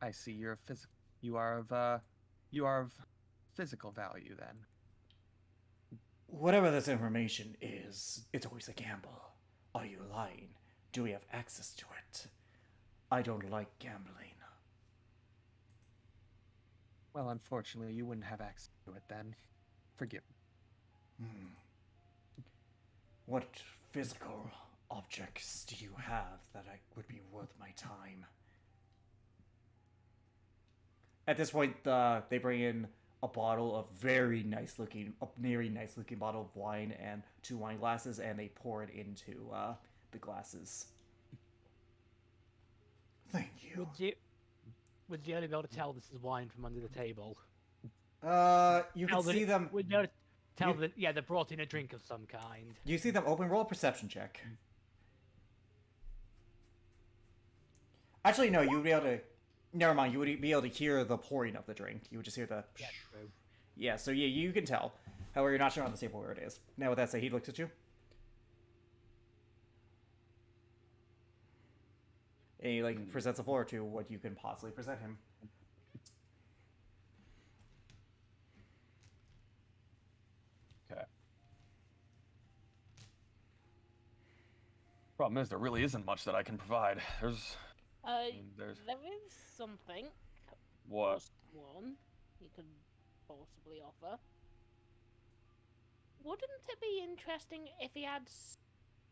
I see you're a you are of physical value then. Whatever this information is, it's always a gamble. Are you lying? Do we have access to it? I don't like gambling. Well, unfortunately, you wouldn't have access to it then. Forgive me. What physical objects do you have that would be worth my time? At this point, they bring in a bottle of very nice looking bottle of wine and 2 wine glasses, and they pour it into the glasses. Thank you. Would you only be able to tell this is wine from under the table? You can see them. Would you be able to tell that, yeah, they brought in a drink of some kind. You see them open. Roll a perception check. Actually, no. You would be able to. Never mind. You would be able to hear the pouring of the drink. You would just hear the. Yeah, true. Yeah. So yeah, you can tell. However, you're not sure on the table where it is. Now, with that said, he looks at you. And he presents a floor to what you can possibly present him. Okay. Problem is, there really isn't much that I can provide. There's There is something. what? One you could possibly offer. Wouldn't it be interesting if he had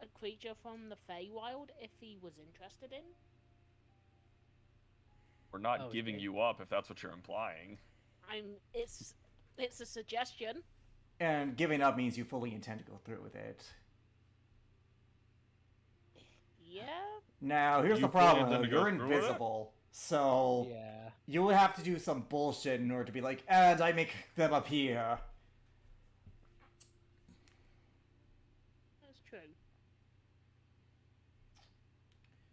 a creature from the Feywild if he was interested in? We're not giving you up, if that's what you're implying. It's a suggestion. And giving up means you fully intend to go through with it. Yeah. Now, here's the You fully problem, intend though. to go You're through with it? invisible, so Yeah. you would have to do some bullshit in order to be like, and I make them appear. That's true.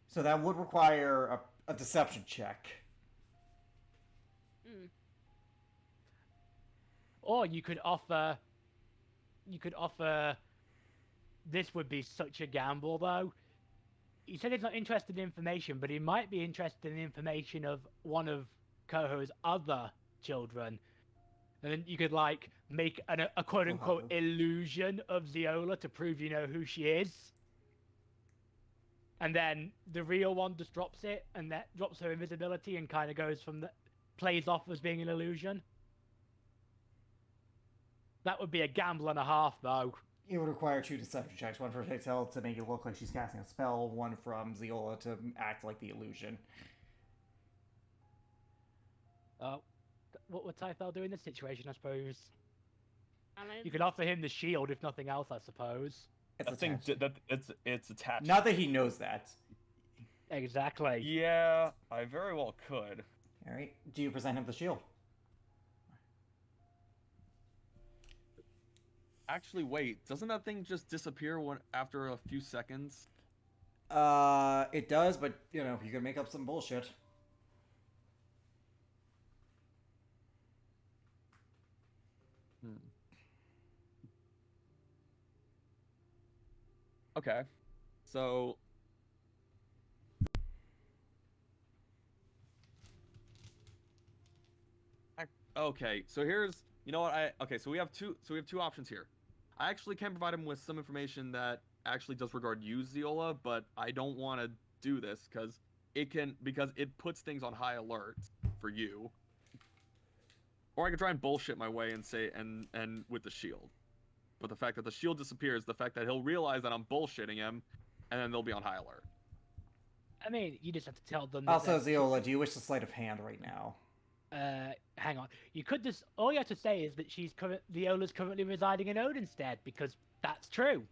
So that would require a deception check. Or you could offer. This would be such a gamble, though. He said he's not interested in information, but he might be interested in information of one of Koho's other children. And then you could, make a quote-unquote illusion of Ziola to prove you know who she is. And then the real one just drops it, and that drops her invisibility and kind of goes from plays off as being an illusion. That would be a gamble and a half, though. It would require 2 deception checks, one for Pixel to make it look like she's casting a spell, one from Ziola to act like the illusion. What would Typhel do in this situation, I suppose? And You could offer him the shield, if nothing else, I suppose. It's I think attached. that it's attached. Not that he knows that. Exactly. Yeah, I very well could. Alright, do you present him the shield? Actually, wait. Doesn't that thing just disappear after a few seconds? It does, but, you can make up some bullshit. Okay. So okay, so here's so we have two options here. I actually can provide him with some information that actually does regard you, Ziola, but I don't want to do this because it puts things on high alert for you. Or I could try and bullshit my way and say and with the shield. But the fact that the shield disappears, the fact that he'll realize that I'm bullshitting him, and then they'll be on high alert. I mean, you just have to tell them. Also, Ziola, do you wish the sleight of hand right now? Hang on. You could just. All you have to say is that Viola's currently residing in Odinstead, because that's true.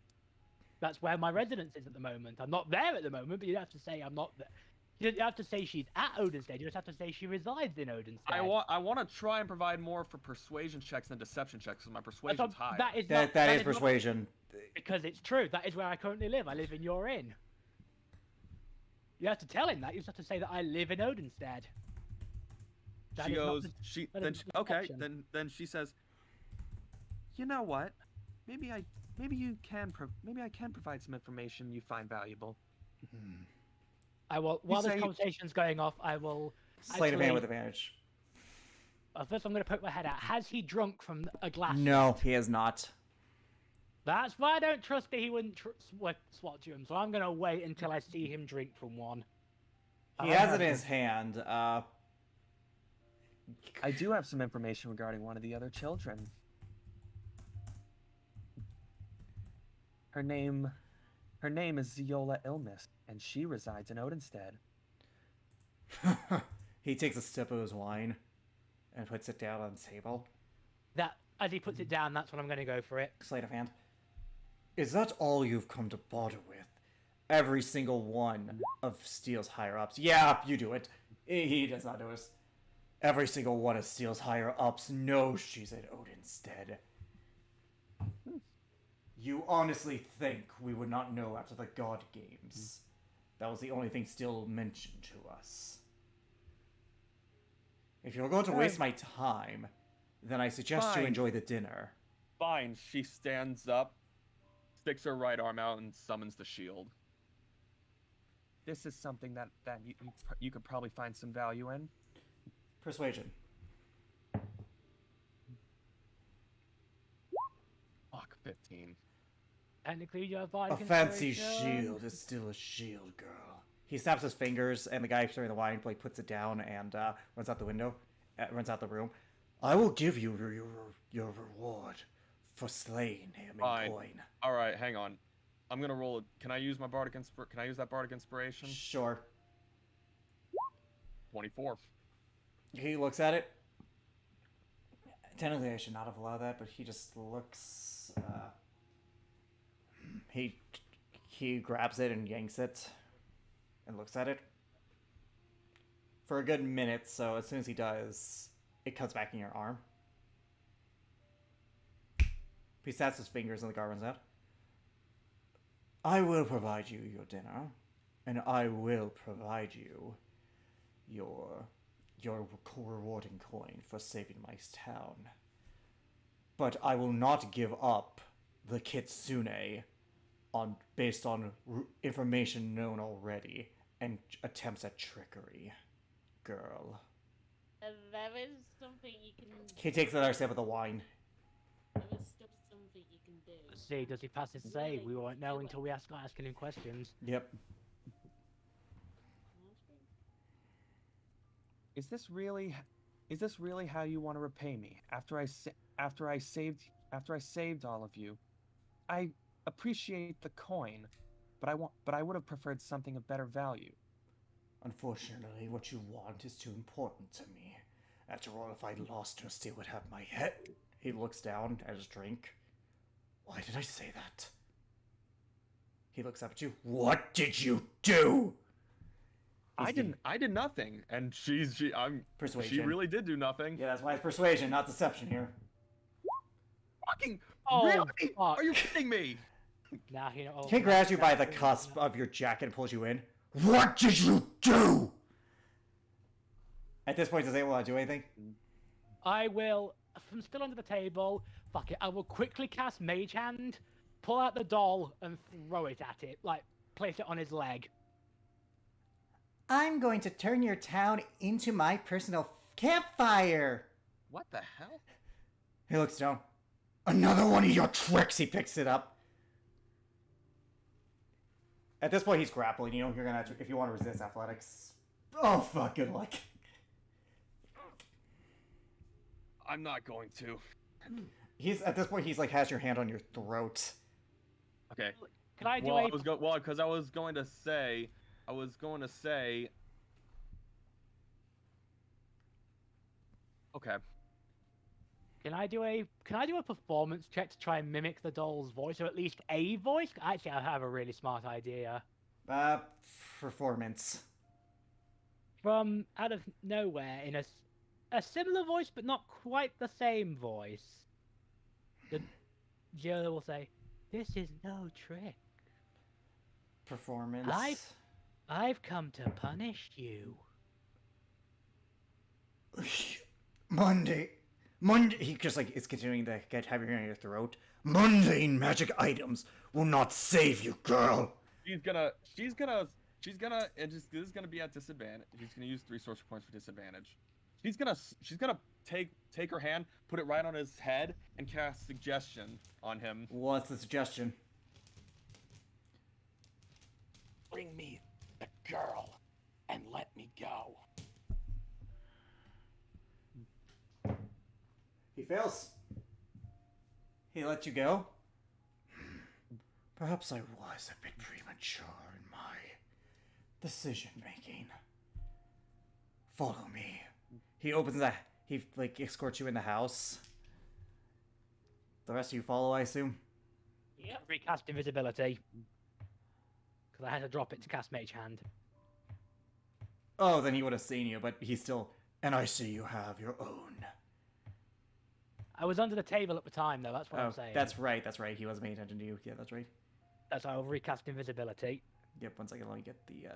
That's where my residence is at the moment. I'm not there at the moment, but you don't have to say I'm not there. You don't have to say she's at Odinstead. You just have to say she resides in Odinstead. I want to try and provide more for persuasion checks than deception checks, because my persuasion's high. That is persuasion. Because it's true. That is where I currently live. I live in your inn. You have to tell him that. You just have to say that I live in Odinstead. She goes. Then she says, "You know what? Maybe I can provide some information you find valuable." I will. While this conversation's going off, I will Sleight of hand Actually- with advantage. First, I'm going to poke my head out. Has he drunk from a glass? No, he has not. That's why I don't trust that he wouldn't swat to him. So I'm going to wait until I see him drink from one. He has it in his hand. I do have some information regarding one of the other children. Her name is Ziola Ilmis, and she resides in Odinstead. He takes a sip of his wine and puts it down on the table. That as he puts it down, that's when I'm going to go for it. Sleight of hand. Is that all you've come to bother with? Every single one of Steel's higher-ups. Yeah, you do it. He does not notice. Every single one of Steel's higher-ups knows she's at Odinstead. You honestly think we would not know after the God Games? That was the only thing Steel mentioned to us. If you're going to waste my time, then I suggest you Fine. enjoy the dinner. Fine. She stands up, sticks her right arm out, and summons the shield. This is something that you could probably find some value in. Persuasion. Fuck, 15. Technically, you have bardic A fancy inspiration. shield is still a shield, girl. He snaps his fingers, and the guy serving the wine like puts it down and runs out the window, runs out the room. I will give you your reward for slaying him in Fine. coin. All right, hang on. I'm gonna roll it. Can I use my bardic Can I use that bardic inspiration? Sure. 24. He looks at it. Technically, I should not have allowed that, but he just looks. He grabs it and yanks it, and looks at it for a good minute. So as soon as he does, it cuts back in your arm. He snaps his fingers and the guard runs out. I will provide you your dinner, and I will provide you your rewarding coin for saving my town. But I will not give up the Kitsune based on information known already and attempts at trickery. Girl. There is something you can. He takes another sip of the wine. There is still something you can do. See, does he pass his save? We won't know until we start asking him questions. Yep. Is this really how you want to repay me? After I saved all of you, I appreciate the coin, but I would have preferred something of better value. Unfortunately, what you want is too important to me. After all, if I lost her, still would have my head. He looks down at his drink. Why did I say that? He looks up at you. What did you do? I did nothing, and she Persuasion. really did do nothing. Yeah, that's why it's persuasion, not deception here. Fucking Oh, really? fuck. Are you kidding me? Nah, you know. He grabs you by the cusp of your jacket and pulls you in. What did you do? At this point, does anyone want to do anything? I will, from still under the table, fuck it, I will quickly cast Mage Hand, pull out the doll, and throw it at it. Like, place it on his leg. I'm going to turn your town into my personal campfire. What the hell? He looks down. Another one of your tricks. He picks it up. At this point, he's grappling you. You're gonna have to, if you want to resist athletics. Oh fuck! Good luck. I'm not going to. He's at this point. He's like has your hand on your throat. Okay. Can I do Well, a... because I was going to say. Okay. Can I do a performance check to try and mimic the doll's voice, or at least a voice? Actually, I have a really smart idea. Performance. From out of nowhere, in a similar voice, but not quite the same voice, the jailer will say, "This is no trick. Performance. I've come to punish you." Monday. He just like is continuing to get heavier in your throat. Mundane magic items will not save you, girl. She's gonna she's gonna this is gonna be at disadvantage. She's gonna use 3 sorcery points for disadvantage. She's gonna take her hand, put it right on his head, and cast suggestion on him. What's the suggestion? Bring me the girl and let me go. He fails. He let you go? Perhaps I was a bit premature in my decision making. Follow me. He opens the... He, like, escorts you in the house. The rest of you follow, I assume? Yep. Recast invisibility. Because I had to drop it to cast Mage Hand. Oh, then he would have seen you, but he's still... And I see you have your own. I was under the table at the time, though. That's what Oh, I'm saying. that's right, that's right. He wasn't paying attention to you. Yeah, that's right. That's how I'll recast invisibility. Yep, one second, let me get the...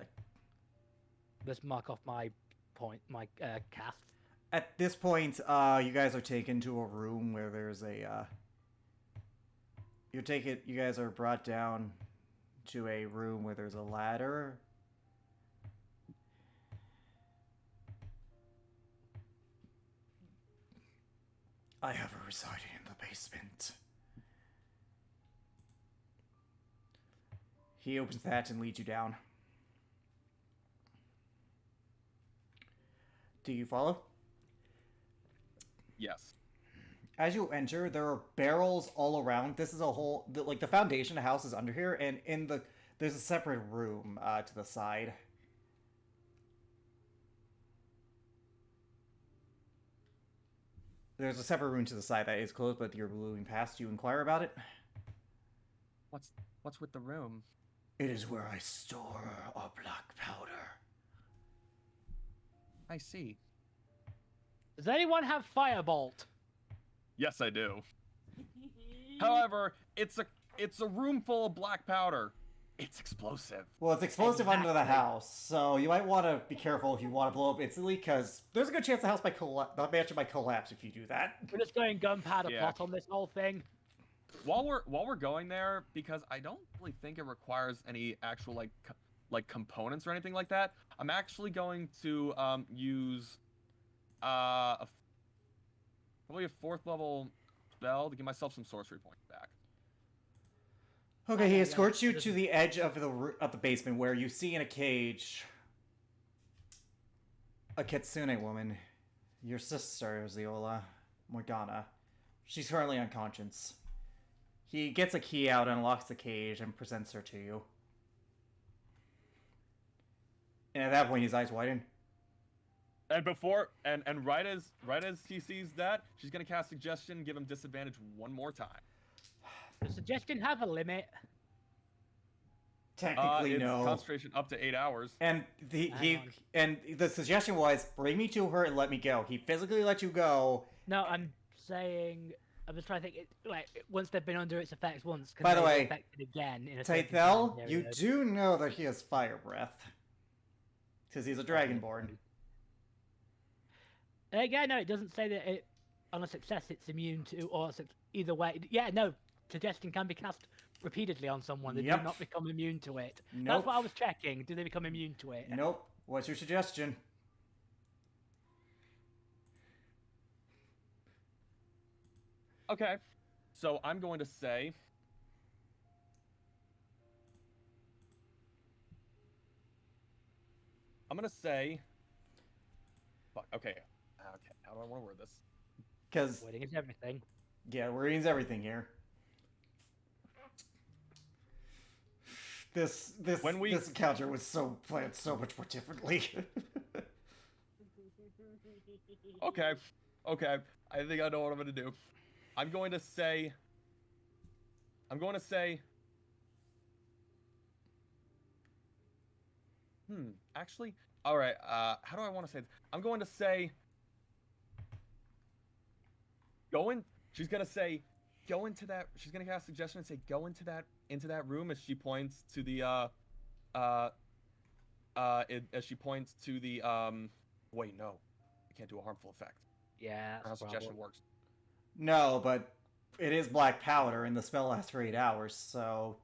Just mark off my point, my cast. At this point, you guys are taken to a room where there's a, you guys are brought down to a room where there's a ladder. I have her residing in the basement. He opens that and leads you down. Do you follow? Yes. As you enter, there are barrels all around. This is a whole, like, the foundation of the house is under here, and there's a separate room to the side. There's a separate room to the side that is closed, but you're moving past. You inquire about it. What's with the room? It is where I store our black powder. I see. Does anyone have Firebolt? Yes, I do. However, it's a room full of black powder. It's explosive. Well, it's explosive under the Exactly. house, so you might want to be careful if you want to blow up instantly, because there's a good chance the house might collapse if you do that. We're just going gunpowder Yeah. plot on this whole thing. While we're going there, because I don't really think it requires any actual like components or anything like that. I'm actually going to use probably a 4th level spell to give myself some sorcery points back. Okay, he Okay, escorts yeah. you to the edge of the basement, where you see in a cage a Kitsune woman, your sister, Ziola Morgana. She's currently unconscious. He gets a key out, unlocks the cage, and presents her to you. And at that point, his eyes widen. And right as he sees that, she's gonna cast suggestion, give him disadvantage one more time. Does suggestion have a limit? Technically, It's no. concentration up to 8 hours. And Hang on. and the suggestion was, bring me to her and let me go. He physically let you go. No, I'm saying. I'm just trying to think. Once they've been under its effects once, can By the they be way, affected again in a certain Tythel, time you period? do know that he has fire breath. Because he's a dragonborn. Yeah, no, it doesn't say that on a success it's immune to, or either way. Yeah, no, suggestion can be cast repeatedly on someone. They Yep. do not become immune to it. Nope. That's what I was checking. Do they become immune to it? Nope. What's your suggestion? Okay, so I'm going to say. I'm gonna say. Fuck. Okay. Okay. How do I want to word this? Because, Waiting is everything. yeah, wording's everything here. This When we- this encounter was so planned so much more differently. Okay. Okay. I think I know what I'm gonna do. I'm going to say. Actually. All right. How do I want to say this? I'm going to say. She's gonna say, go into that. She's gonna cast suggestion and say, go into that room as she points to the as she points to the Wait, no, I can't do a harmful effect. Yeah, How that's a suggestion problem. works. No, but it is black powder, and the spell lasts for 8 hours, so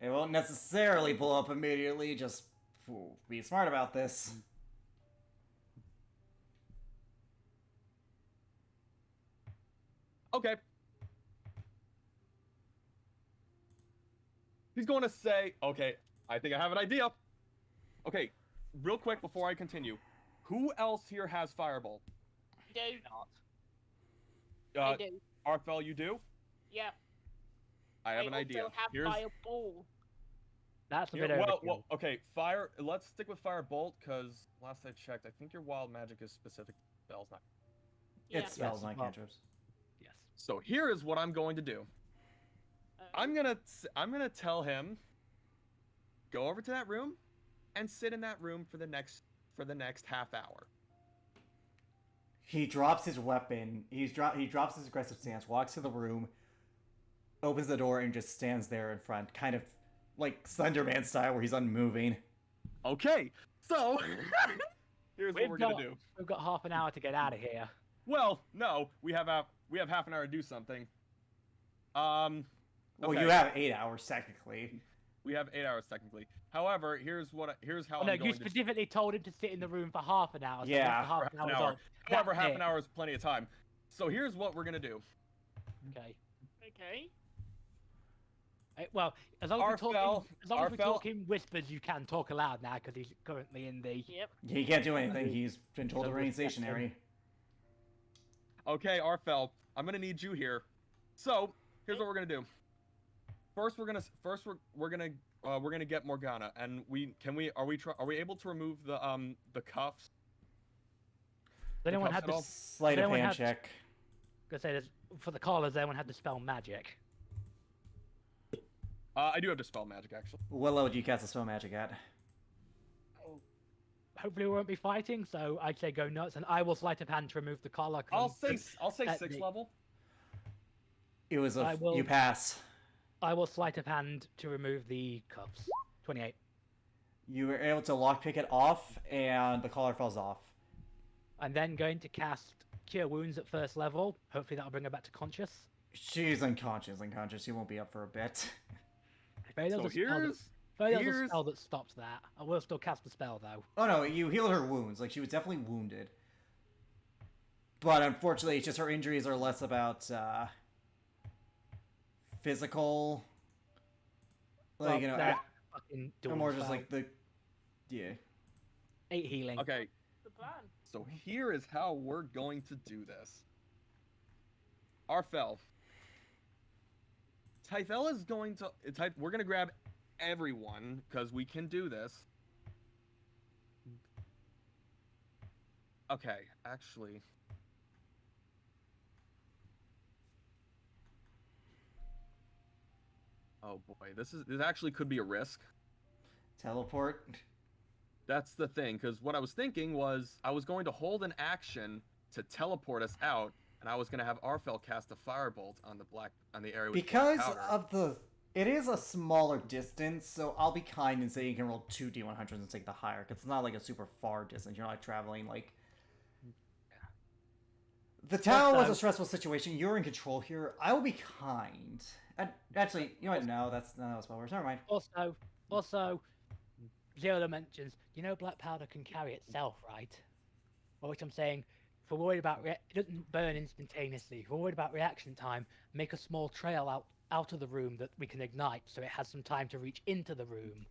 It won't necessarily blow up immediately, just be smart about this. Okay. He's going to say, okay, I think I have an idea. Okay, real quick before I continue. Who else here has Firebolt? Do. Uh, I do. Arfel, you do? Yeah. I have an idea. also have Here's Fireball. That's a here, bit overkill. well, okay, fire. Let's stick with Firebolt because last I checked, I think your wild magic is specific to spells, not. Yeah. It spells Yes, like well- cantrips. Yes. So here is what I'm going to do. I'm gonna tell him, go over to that room, and sit in that room for the next half hour. He drops his weapon. He drops his aggressive stance, walks to the room, opens the door, and just stands there in front, kind of like Slenderman style, where he's unmoving. Okay, so here's what we're gonna do. We've got half an hour to get out of here. Well, no, we have half an hour to do something. Well, Okay. you have 8 hours technically. We have 8 hours technically. However, here's how Oh, I'm no, going you to. specifically told him to sit in the room for half an hour. So Yeah, once the half for an half an hour's hour. up, However, that's half it. an hour is plenty of time. So here's what we're gonna do. Okay. Okay. Well, as long as, Arfel- we're Arfel- talking whispers, you can talk aloud now because he's currently in the. Yep. He can't do anything. He's been told to So remain respect him. stationary. Okay, Arfel, I'm gonna need you here. So here's what we're gonna do. First, we're gonna get Morgana, and are we able to remove the cuffs? Does anyone cuffs have at the? all? Sleight of Anyone hand have- check. Gonna say this for the callers. Anyone have to spell magic? I do have to spell magic actually. What level do you cast a spell magic at? Hopefully, we won't be fighting. So I'd say go nuts, and I will sleight of hand to remove the collar. 'cause I'll say at 6th the- level. It was I will- you pass. I will sleight of hand to remove the cuffs. 28. You were able to lockpick it off, and the collar falls off. I'm then going to cast Cure Wounds at first level. Hopefully, that'll bring her back to conscious. She's unconscious. She won't be up for a bit. If there's So a spell that- here's if there's a here's- spell that stops that, I will still cast the spell though. Oh no, you healed her wounds. Like, she was definitely wounded. But unfortunately, it's just her injuries are less about physical. Like, Well, you know, they're fucking they're dual more just spell. like the. Yeah. 8 healing. okay. The plan. So here is how we're going to do this. Arfel. Tythel is going to. We're gonna grab everyone because we can do this. Okay, actually. Oh boy, this actually could be a risk. Teleport. That's the thing, because what I was thinking was I was going to hold an action to teleport us out, and I was going to have Arfel cast a firebolt on the area with Because black powder. of the. It is a smaller distance, so I'll be kind and say you can roll 2 D100s and take the higher, because it's not like a super far distance. You're not traveling like. The tower was a stressful situation. You're in control here. I will be kind. And actually, you know what? No, that's spell words. Never mind. Also, Zero mentions, you know, black powder can carry itself, right? Well, which I'm saying, if we're worried about it doesn't burn instantaneously. If we're worried about reaction time, make a small trail out of the room that we can ignite, so it has some time to reach into the room.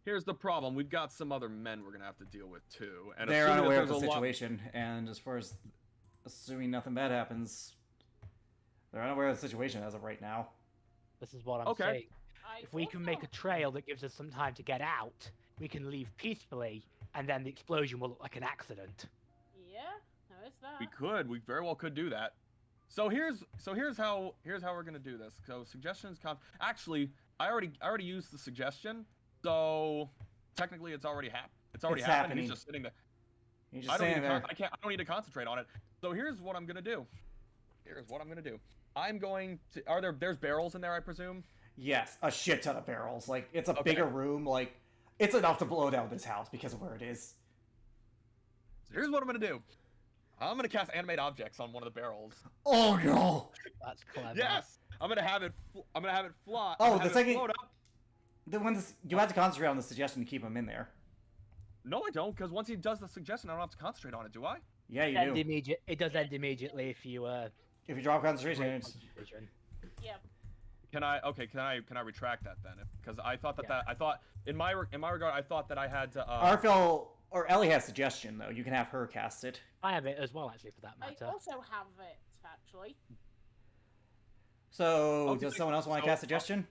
Here's the problem: we've got some other men we're going to have to deal with too, and They're assuming that unaware of there's the a lot- situation, and as far as assuming nothing bad happens, they're unaware of the situation as of right now. This is what I'm Okay. saying. I If we thought can make so. a trail that gives us some time to get out, we can leave peacefully, and then the explosion will look like an accident. Yeah, there is that. We very well could do that. So here's how we're gonna do this. So suggestions, actually, I already used the suggestion, so technically it's already happened. It's already It's happened. happening. He's just sitting there. You're I just don't need standing to, there. I don't need to concentrate on it. So here's what I'm gonna do. I'm going to. There's barrels in there, I presume. Yes, a shit ton of barrels. Like, it's a Okay. bigger room. Like, it's enough to blow down this house because of where it is. So here's what I'm gonna do. I'm gonna cast animate objects on one of the barrels. Oh no! That's clever. Yes, I'm gonna have it. I'm gonna have it fly. Oh, I'm gonna the have it second- float up. You have to concentrate on the suggestion to keep him in there. No, I don't, because once he does the suggestion, I don't have to concentrate on it, do I? Yeah, you End do. It does end immediately if you If you drop concentration, break it's... concentration. Yeah. Can I retract that then? Because I thought that, Yeah. I thought in my regard, I thought that I had to. Arfel or Ellie has suggestion though. You can have her cast it. I have it as well, actually, for that I matter. also have it, actually. So Okay, does someone else want to so, cast suggestion?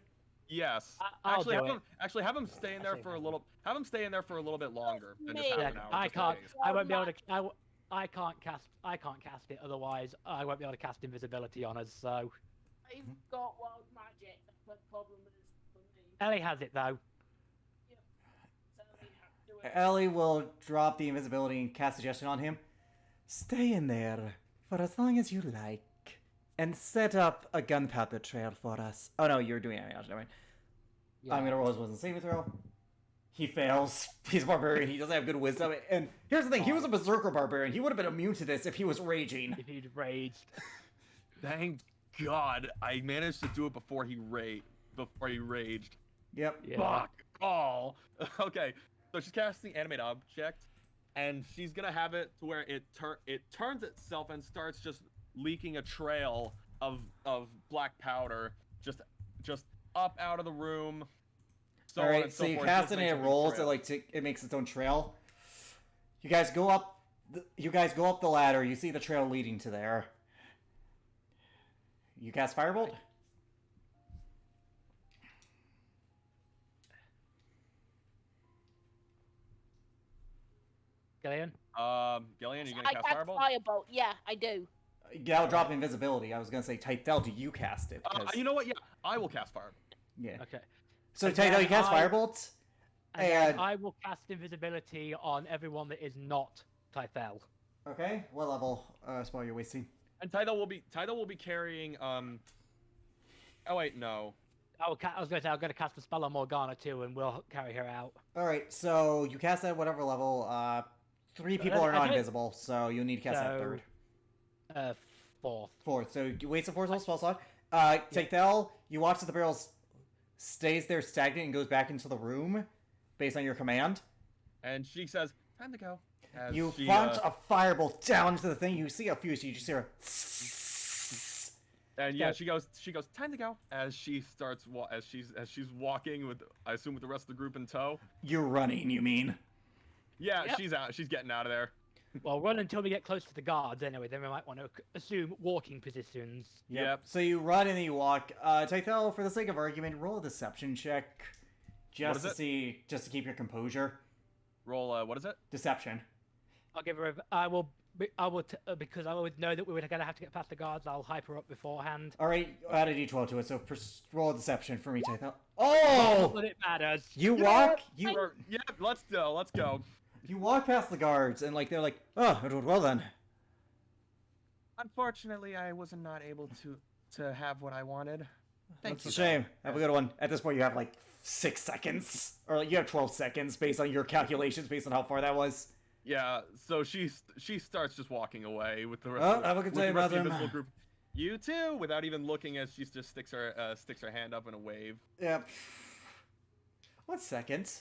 Yes. I'll Actually, do have it. him, actually, have him stay in there Actually, for a no. little. Have him stay in there for a little bit longer than just Me. half Yeah, an hour. I just in can't. case. I won't be able to. I can't cast. I can't cast it. Otherwise, I won't be able to cast invisibility on us. So I've got wild magic. The problem is for me. Ellie has it though. So they have to do it. Ellie will drop the invisibility and cast suggestion on him. Stay in there for as long as you like, and set up a gunpowder trail for us. Oh no, you're doing it. Never mind. I'm gonna roll his wisdom saving throw. He fails. He's a barbarian. He doesn't have good wisdom. And here's the thing: he was a berserker barbarian. He would have been immune to this if he was raging. If he'd raged. Thank God, I managed to do it before he raged. Yep. Yeah. Fuck all. Okay, so she's casting animate object, and she's gonna have it to where it turns itself and starts just leaking a trail of black powder just up out of the room. So All on right. and So so you forth, cast just it and makes it a big rolls. It trail. like it makes its own trail. You guys go up. You guys go up the ladder. You see the trail leading to there. You cast firebolt. Gillian. Gillian, you I gonna cast cast firebolt? firebolt. Yeah, I do. That'll drop invisibility. I was gonna say, Tythel, do you cast it? 'Cause- You know what? Yeah, I will cast firebolt. yeah. Okay. So And Tythel, you then cast I- firebolt. And then And- I will cast invisibility on everyone that is not Tythel. Okay. What level spell you're wasting? And Tidal will be carrying Oh wait, no. I was going to say I'm going to cast a spell on Morgana too, and we'll carry her out. All right. So you cast that at whatever level. 3 people are I not think- invisible, so you'll need to cast that So- third. Fourth. Fourth. So you waste a fourth level spell slot. Tythel, you watch as the barrel stays there stagnant and goes back into the room, based on your command. And she says, "Time to go." As You she, launch a firebolt down into the thing. You see a few, so you just hear. and yeah, Yeah. she goes, "Time to go." As she starts as she's walking with, I assume, with the rest of the group in tow. You're running. You mean? Yeah, Yep. she's out. She's getting out of there. Well, run until we get close to the guards anyway. Then we might want to assume walking positions. Yep. So you run and then you walk. Tythel, for the sake of argument, roll a deception check, just is to it? see, just to keep your composure. Roll. What is it? Deception. I'll give her. I will because I would know that we were going to have to get past the guards. I'll hype her up beforehand. All right, add a d12 to it. So roll a deception for me, Tythel. Not Oh! that it matters. You know walk. what? You Yeah, let's go. Let's go. you walk past the guards and they're like, oh, it went well then. Unfortunately, I was not able to have what I wanted. That's a shame. Have a good one. At this point, you have 6 seconds, or you have 12 seconds based on your calculations, based on how far that was. Yeah. So she starts just walking away with the rest. Oh, of, have a good with day, the rest of the madam. invisible group. You too, without even looking, as she just sticks her hand up in a wave. Yep. 1 second.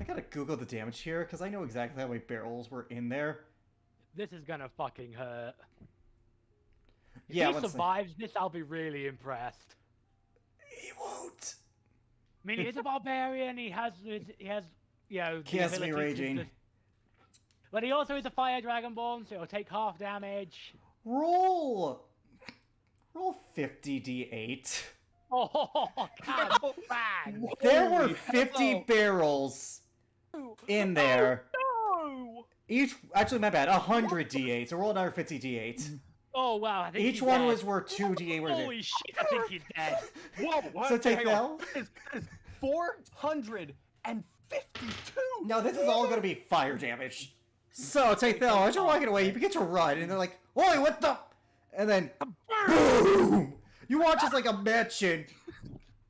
I gotta Google the damage here because I know exactly how many barrels were in there. This is gonna fucking hurt. If Yeah, he 1 second. survives this, I'll be really impressed. He won't. I mean, he's a barbarian. He has, you know, the He has to be ability raging. But he also is a fire dragonborn, so he'll take half damage. Roll 50d8. Oh, god, bang! There were Holy 50 hell. barrels in there. No! Each, actually, my bad, 100 d8. So roll another 50 d8. Oh wow, I think Each he's one dead. was worth 2 d8. What is Holy shit, I think he's dead. Whoa! What? So take Hang on. that. That is 452. No, this is all gonna be fire damage. So Tythel, as you're walking away, you begin to run, and they're like, "Oi, what the?" And then, boom! You watch as a mansion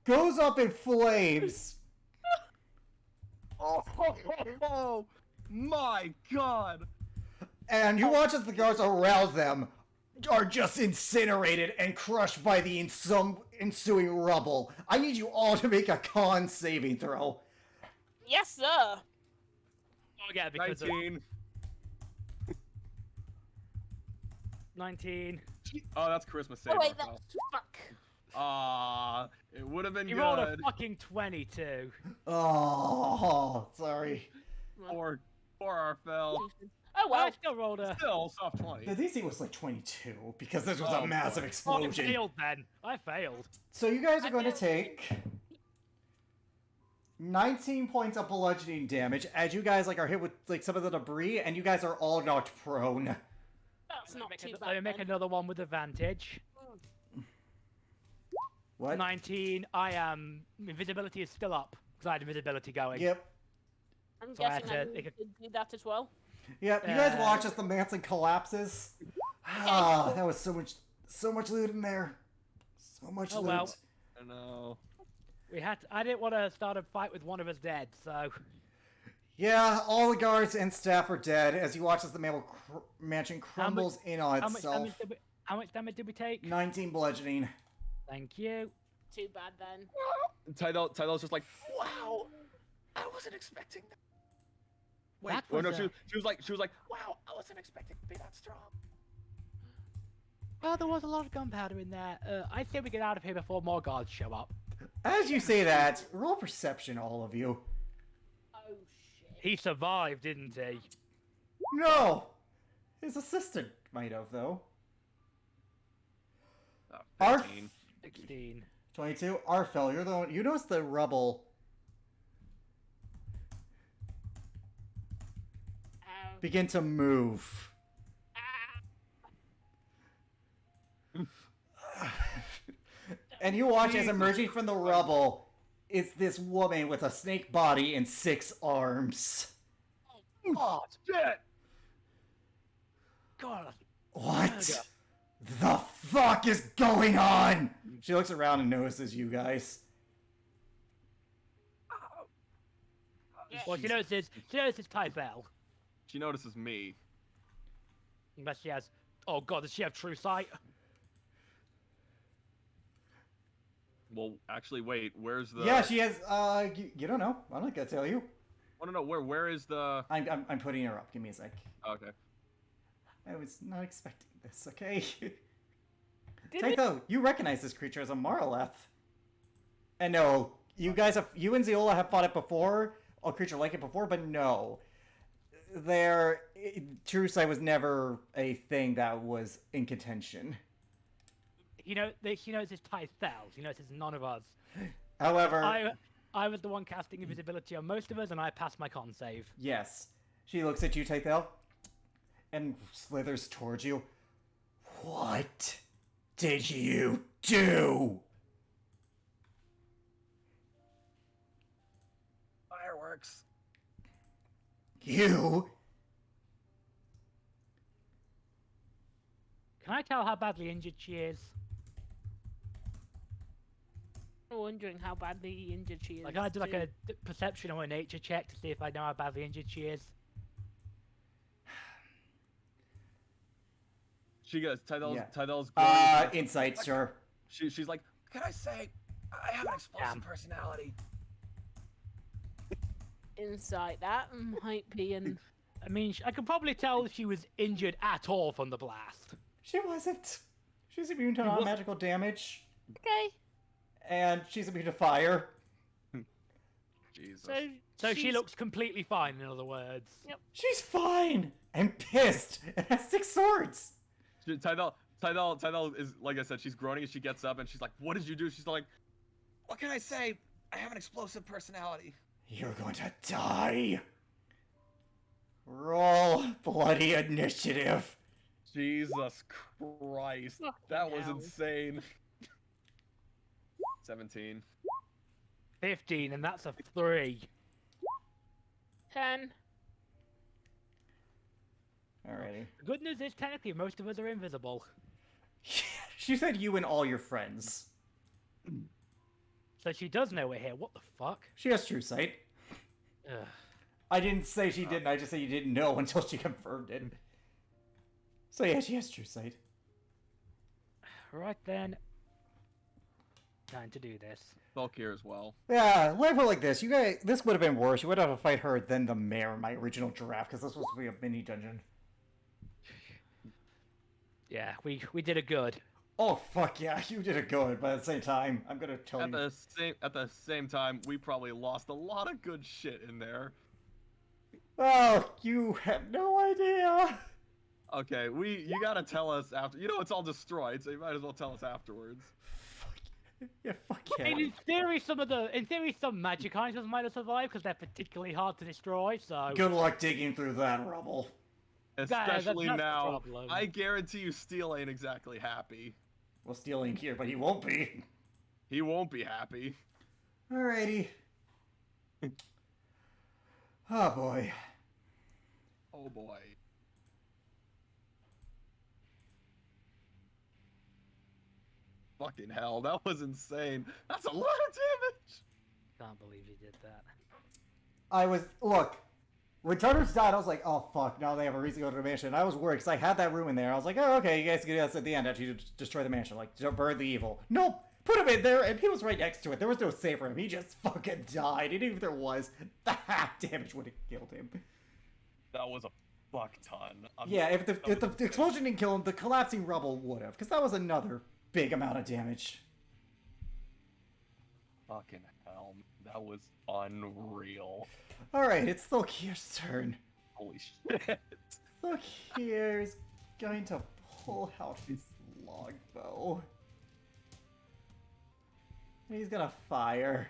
goes up in flames. Oh my God! And you watch as the guards around them are just incinerated and crushed by the ensuing rubble. I need you all to make a con saving throw. Yes, sir. Oh yeah, because of 19. 19. Oh, that's Christmas save. Oh wait, Marcel. that's fuck. It would have been You good. rolled a fucking 22. Oh, sorry. Poor Arfel. Oh Well, well. I still rolled a. Still soft 20. The DC was like 22 because this was Oh, a massive boy. Oh, I explosion. failed then. I failed. So you guys are I going to failed. take 19 points of bludgeoning damage as you guys like are hit with like some of the debris, and you guys are all knocked prone. That's not too Let me bad. make then. another one with advantage. What? 19. I am. Invisibility is still up because I had invisibility going. Yep. I'm So I had guessing I to- need to do that as well. Yep. You guys Uh, watch as the mansion collapses. Ah, that was so much loot in there. So much Oh, loot. well. I know. We had. I didn't want to start a fight with one of us dead, so. Yeah, all the guards and staff are dead as you watch as the mansion crumbles in on How much itself. damage did we? How much damage did we take? 19 bludgeoning. Thank you. Too bad then. Tydell's just like, Wow, I wasn't expecting that. wait. That Or no, was she was like, Wow, I wasn't expecting to be that strong. Well, there was a lot of gunpowder in there. I'd say we get out of here before more guards show up. As you say that, roll perception, all of you. Oh shit. He survived, didn't he? No! His assistant might have, though. oh, Arf. 15. 16. 22. Arfel, you're the one. You notice the rubble Ow. begin to move. Ah. And you watch as emerging from the rubble is this woman with a snake body and 6 arms. Oh, shit! God. What the fuck is going on? She looks around and notices you guys. Well, she notices Typhel. She notices me. Unless she has. Oh god, does she have true sight? Well, actually, wait. Where's the? Yeah, she has. You don't know. I'm not gonna tell you. I don't know. Where is the? I'm putting her up. Give me a sec. Okay. I was not expecting this. Okay. Did Tytho, you recognize this creature as a Marleth. And no, you and Zeola have fought it before, a creature like it before, but no. True sight was never a thing that was in contention. She knows it's Typhel. She knows it's none of us. However, I was the one casting invisibility on most of us, and I passed my con save. yes, she looks at you, Tythel, and slithers towards you. What did you do? Fireworks. You? Can I tell how badly injured she is? I'm wondering how badly injured she is. Like, can I do like too. a perception or a nature check to see if I know how badly injured she is? She goes. Tydell's. Yeah. Tydell's. going- Insight, sure. She's like, Can I say, I have an explosive Damn. personality. Insight. That might be an. I mean, I could probably tell if she was injured at all from the blast. She wasn't. She's immune to She wasn't. non-magical damage, Okay. and she's immune to fire. Jesus. So she she's- looks completely fine, in other words. Yep. She's fine and pissed and has 6 swords. Tydell is, like I said, she's groaning as she gets up and she's like, what did you do? She's like, What can I say? I have an explosive personality. You're going to die. Roll bloody initiative. Jesus Christ. Fucking That was hell. insane. 17. 15, and that's a 3. 10. Alrighty. The good news is, technically, most of us are invisible. She said you and all your friends. So she does know we're here. What the fuck? She has true sight. Ugh. I didn't say she didn't, I just said you didn't know until she confirmed it. So yeah, she has true sight. Right then. time to do this. Bulk here as well. Yeah, let me put it like this. You guys, this would have been worse. You would have to fight her than the mayor in my original draft, because this was supposed to be a mini dungeon. Yeah, we did a good. Oh, fuck yeah, you did it good, but at the same time, I'm gonna tell At you... the same time, we probably lost a lot of good shit in there. Oh, you have no idea! Okay, you gotta tell us after. You know it's all destroyed, so you might as well tell us afterwards. Fuck yeah, fuck I mean, yeah. in theory, some magic items might have survived because they're particularly hard to destroy. So Good luck digging through that rubble. Especially that's the now, problem. I guarantee you Steel ain't exactly happy. Well, Steel ain't here, but he won't be. He won't be happy. Alrighty. Oh boy. Oh boy. Fucking hell, that was insane. That's a lot of damage! can't believe you did that. Look, when Turtles died, I was like, oh fuck, now they have a reason to go to the mansion. I was worried, because I had that room in there. I was like, oh, okay, you guys can do this at the end after you destroy the mansion. Like, burn the evil. Nope! Put him in there, and he was right next to it. There was no save for him. He just fucking died. And even if there was, the half damage would have killed him. That was a fuck ton. Yeah, if the explosion didn't kill him, the collapsing rubble would have, because that was another big amount of damage. Fucking hell, that was unreal. Alright, it's Thulkir's turn. Holy shit. Thulkir's going to pull out his longbow. And he's gonna fire.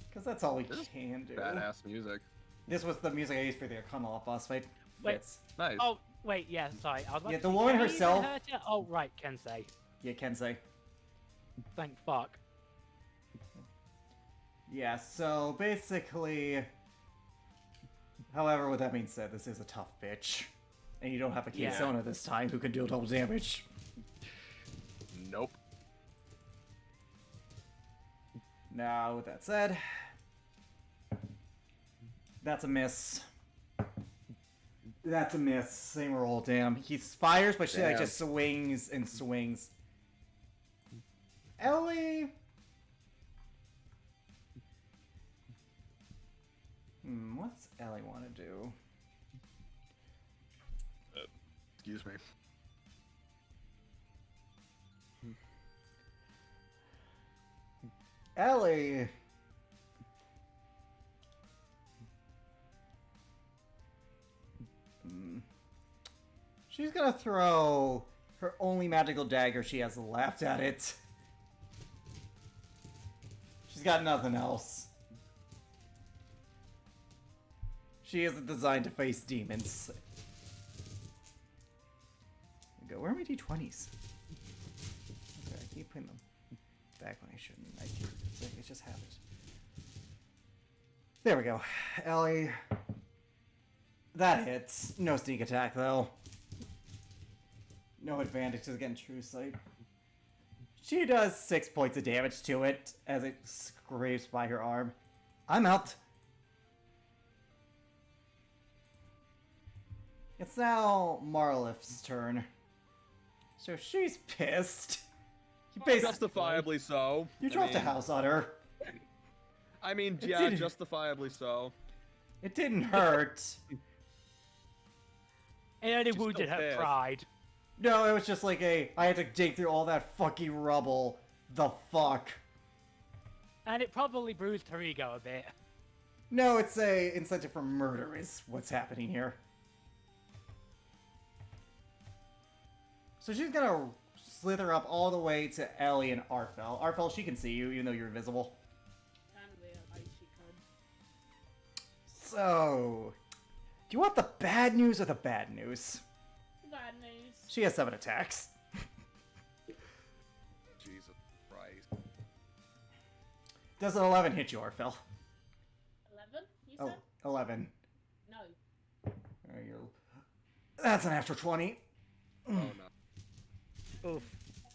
Because that's all we can do. Badass music. This was the music I used for the Akanala boss fight. Wait. Fits. Nice. Oh wait, yeah, sorry. I was about Yeah, to the say, woman can I even herself- hurt her? Oh right, Kensei. Yeah, Kensei. Thank fuck. Yeah, so basically... However, with that being said, this is a tough bitch. And you don't have a Yeah. Kisona this time who can deal double damage. Nope. Now, with that said... That's a miss. That's a miss. Same roll, damn. He fires, but she like, Damn. just swings and swings. Ellie... what's Ellie want to do? Excuse me. Ellie... She's gonna throw her only magical dagger she has left at it. She's got nothing else. She isn't designed to face demons. Go. Where are my d20s? Okay, I keep putting them back when I shouldn't. It's just habit. There we go. Ellie. That hits. No sneak attack, though. No advantage to getting true sight. She does 6 points of damage to it as it scrapes by her arm. I'm out. It's now Marlif's turn. So she's pissed. You basically Justifiably so. you I dropped a mean- house on her. I mean, It yeah, didn't- justifiably so. It didn't hurt. It only She's wounded still her pissed. pride. No, it was just like I had to dig through all that fucking rubble. The fuck. And it probably bruised her ego a bit. No, it's a incentive for murder is what's happening here. So she's gonna slither up all the way to Ellie and Arfel. Arfel, she can see you, even though you're invisible. Kind of realize she could. So, do you want the bad news or the bad news? Bad news. She has 7 attacks. Jesus Christ. Does an 11 hit you, Arfel? 11, you Oh, said? 11. No. There you go. That's an extra 20. Oh no. Oof,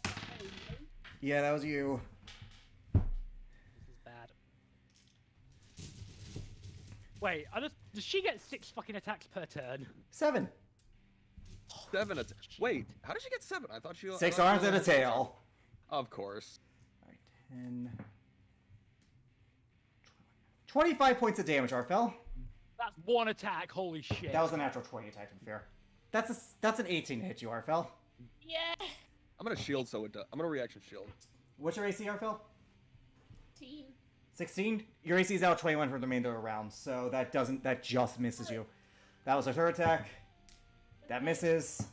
Oh, no. Yeah, that was you. this is bad. Wait, does she get 6 fucking attacks per turn? 7. 7 Wait, how did she get 7? I thought she. 6 I thought she arms and only a had 6 tail. Of course. Alright, 10... 25 points of damage, Arfel. That's one attack. Holy shit. That was a natural 20 attack, to be fair. That's an 18 to hit you, Arfel. Yeah. I'm gonna shield so it does. I'm gonna reaction shield. What's your AC, Arfel? Team. 16? Your AC is now 21 for the remainder of the round, so that just misses you. That was a third attack. That misses.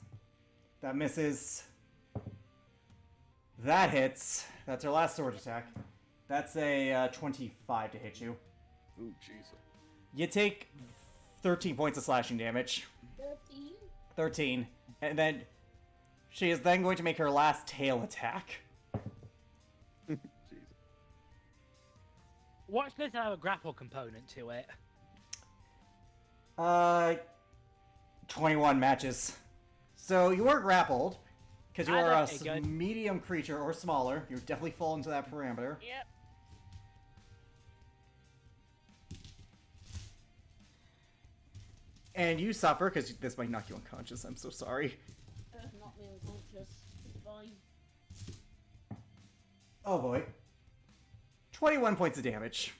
That misses. That hits. That's her last sword attack. That's a 25 to hit you. Ooh, jeez. You take 13 points of slashing damage. 13. 13. And then she is then going to make her last tail attack. Jesus. Watch this have a grapple component to it. 21 matches. So you are grappled, because you are Okay, good. medium creature or smaller. You definitely fall into that parameter. Yep. And you suffer, because this might knock you unconscious. I'm so sorry. Not me unconscious. It's fine. Oh boy. 21 points of damage.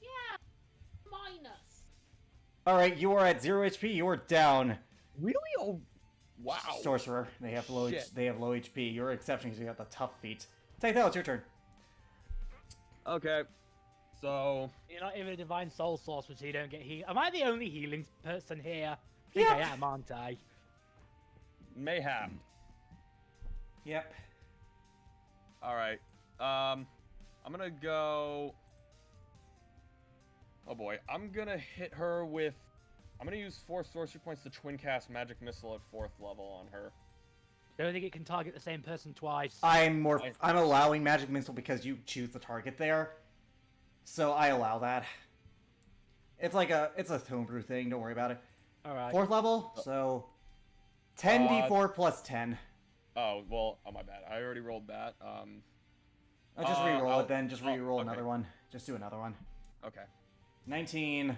Yeah. Minus. Alright, you are at 0 HP. You are down. Really? Oh, wow. Sorcerer. They have low Shit. they have low HP. You're an exception because you got the tough feat. Tythel, it's your turn. Okay. So You're not even a divine soul sorcerer, so you don't get heal. Am I the only healing person here? I think I Yep. am, aren't I? mayhap. Yep. All right. I'm gonna go. Oh boy, I'm gonna hit her with. I'm gonna use 4 sorcery points to twin cast magic missile at 4th level on her. I don't think it can target the same person twice. I'm allowing magic missile because you choose the target there. So I allow that. It's a homebrew thing, don't worry about it. Alright. 4th level, so 10d4 plus 10. Oh well. Oh my bad. I already rolled that. I'll just re-roll I'll- it then, just re-roll okay. another one. Just do another one. Okay. 19.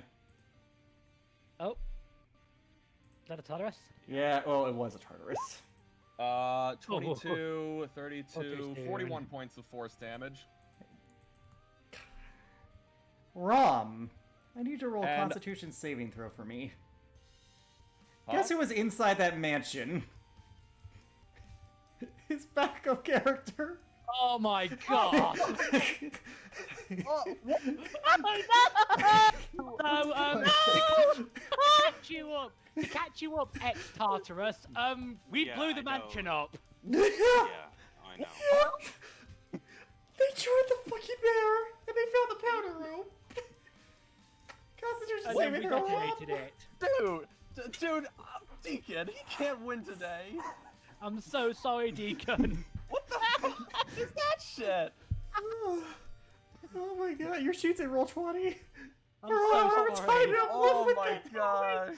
Oh. Is that a Tartarus? Yeah, well, it was a Tartarus. 22, 32, Okay, 41 points of force damage. Rom, I need you to roll a And- Constitution saving throw for me. Huh? Guess who was inside that mansion? His backup character. Oh my god! Oh, what? So, to catch you up, ex-Tartarus, we Yeah, blew the I know. mansion up. Yeah, I know. They joined the fucking bear, and they found the powder room. Constitution And then saving we throw. detonated it. Dude, Deacon, he can't win today. I'm so sorry, Deacon. What the fuck is that shit? Oh my god, your sheet's at roll 20. I'm For so our sorry. time to live Oh with my that. god.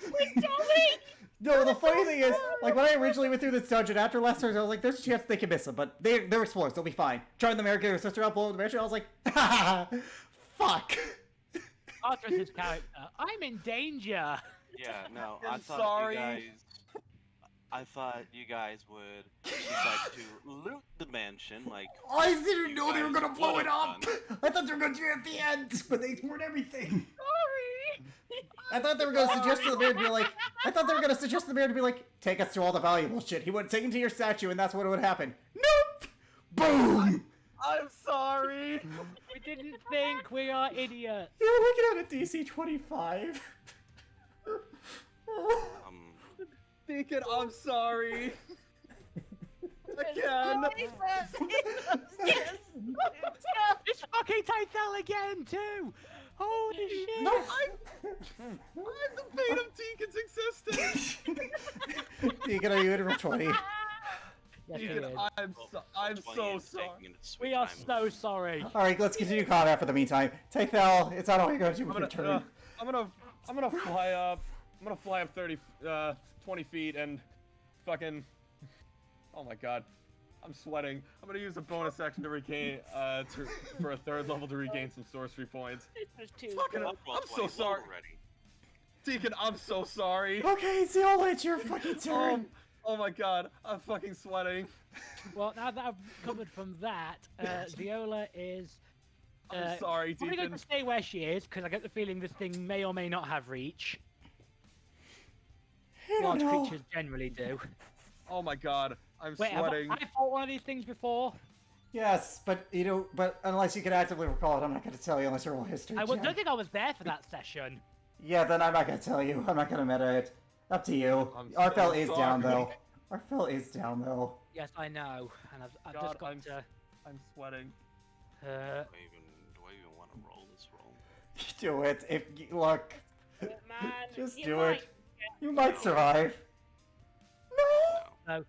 No, the funny thing is, like when I originally went through this dungeon after last turn, I was like, "There's a chance they can miss him," but they're explorers, they'll be fine. Trying the American sister out, blowing the mansion, I was like, "Ha fuck." Tartarus' character. I'm in danger. Yeah, no, I'm sorry. I thought you guys would decide to loot the mansion, like. I didn't You know they were guys gonna blow would've it up. done. I thought they were gonna do it at the end, but they ignored everything. Sorry. I thought they were gonna suggest to the mayor to be like, take us to all the valuable shit. He would take him to your statue, and that's what would happen. Nope. Boom. I'm sorry. We didn't think we are idiots. You're looking at a DC 25. Deacon, I'm sorry. Again. It's fucking Tythel again, too. Holy shit. No. I'm the bane of Deacon's existence. Deacon, are you in roll 20? Yes, we Deacon, did. I'm so sorry. We are so sorry. All right, let's continue combat for the meantime. Take Thel. It's not all you're going to do with your turn. I'm gonna fly up. I'm gonna fly up 20 feet and fucking. Oh my god, I'm sweating. I'm gonna use a bonus action to regain for a 3rd level to regain some sorcery points. There's two. Fucking, I'm so sorry. Already. Deacon, I'm so sorry. Okay, Zeola, it's your fucking turn. Oh my god, I'm fucking sweating. Well, now that I've covered from that, Viola is I'm sorry, probably going Deacon. to stay where she is because I get the feeling this thing may or may not have reach. I don't Large know. creatures generally do. Oh my god, I'm Wait, have sweating. I fought one of these things before? Yes, but but unless you can actively recall it, I'm not going to tell you unless you roll a history I check. don't think I was there for that session. Yeah, then I'm not going to tell you. I'm not going to meta it. Up to you. I'm Arfel so is down sorry. though. Arfel is down though. Yes, I know, and I've God, just got to. I'm sweating. Do I even want to roll this roll? Do it. If you look, Man, just you do might it. You might survive. No. No.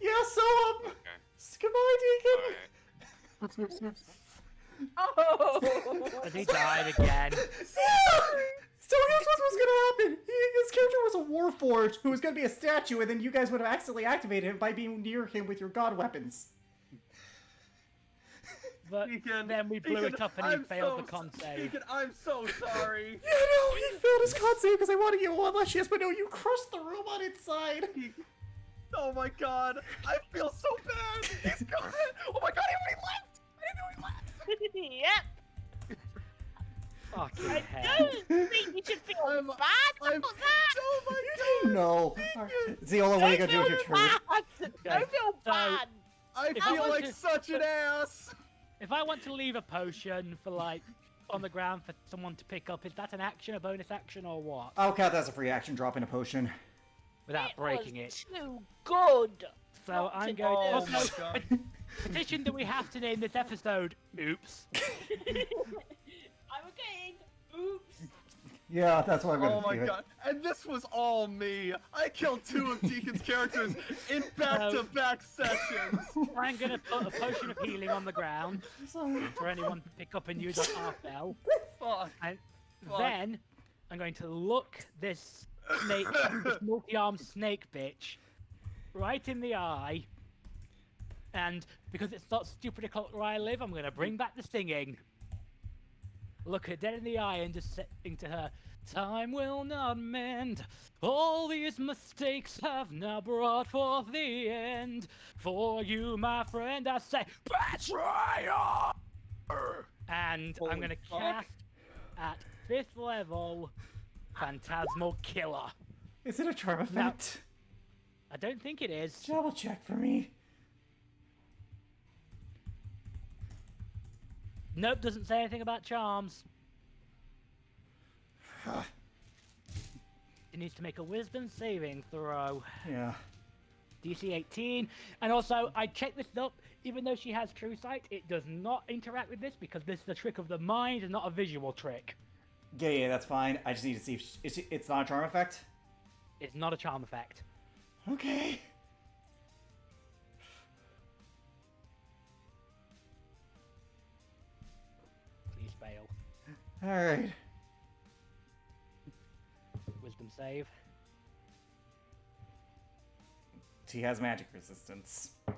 Yeah, so Okay. goodbye, Deacon. Alright. Oh! And he died again. So here's what was gonna happen. His character was a warforged who was gonna be a statue, and then you guys would have accidentally activated him by being near him with your god weapons. But Deacon, then we blew Deacon, it up and he I'm failed so the con save. Deacon, I'm so sorry. Yeah, no, he failed his con save because I wanted you one last chance, but no, you crushed the robot inside. Oh my god, I feel so bad. He's gone. Oh my god, he left. I didn't know he left. Yep. Fucking I hell. don't think you should feel I'm- bad I'm- about that. Oh my god. No. Ziola, what are you gonna do with your turn? Bad. Okay, I feel so- bad. I If I feel want like to- such an ass. If I want to leave a potion for like on the ground for someone to pick up, is that an action, a bonus action, or what? I'll count that as a free action, dropping a potion. Without breaking was it. Too good. So not I'm to- going Oh to my also god. petition that we have to name this episode. Oops. I'm a king. Oops. Yeah, that's what I'm gonna Oh my do. It. god. And this was all me. I killed 2 of Deacon's characters in back-to-back sessions. I'm gonna put a potion of healing on the ground for anyone to pick up and use on Arfel. Fuck. And Fuck. then I'm going to look this snake, this multi-armed snake bitch, right in the eye. And because it's not stupid o'clock where I live, I'm going to bring back the singing. Look her dead in the eye and just sing to her, "Time will not mend. All these mistakes have now brought forth the end. For you, my friend, I say, betrayal!" And I'm Holy going to fuck. cast at 5th level Phantasmal Killer. Is it a charm effect? I don't think it is. Double check for me. Nope, doesn't say anything about charms. It needs to make a wisdom saving throw. Yeah. DC 18. And also, I checked this up. Even though she has true sight, it does not interact with this because this is a trick of the mind and not a visual trick. Yeah, that's fine. I just need to see if it's not a charm effect. It's not a charm effect. Okay. Please fail. All right. Wisdom save. She has magic resistance. Oh,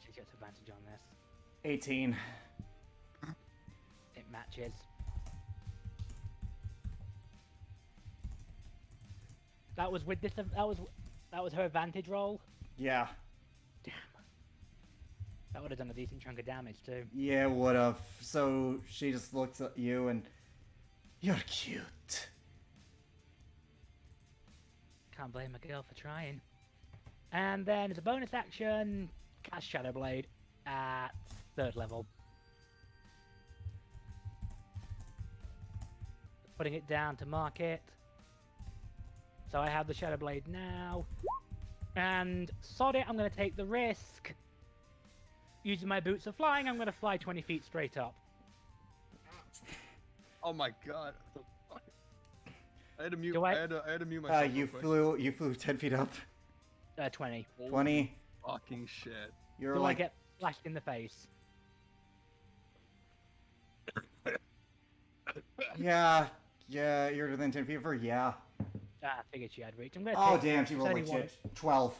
she gets advantage on this. 18. It matches. That was with this. That was her advantage roll. Yeah. Damn. That would have done a decent chunk of damage too. Yeah, would have. So she just looks at you and you're cute. Can't blame a girl for trying. And then as a bonus action, cast Shadow Blade at 3rd level. Putting it down to mark it. So I have the Shadow Blade now. And sod it, I'm going to take the risk. Using my boots of flying, I'm going to fly 20 feet straight up. Oh my god. What the fuck? I had to mute. Do I- I had to mute myself. You real quick. flew 10 feet up. 20. Holy 20. Fucking shit. You're Do I like get flashed in the face? yeah, you're within 10 feet of her. Yeah. I figured she had reach. I'm going to Oh take damn, she rolled like 31. shit. 12.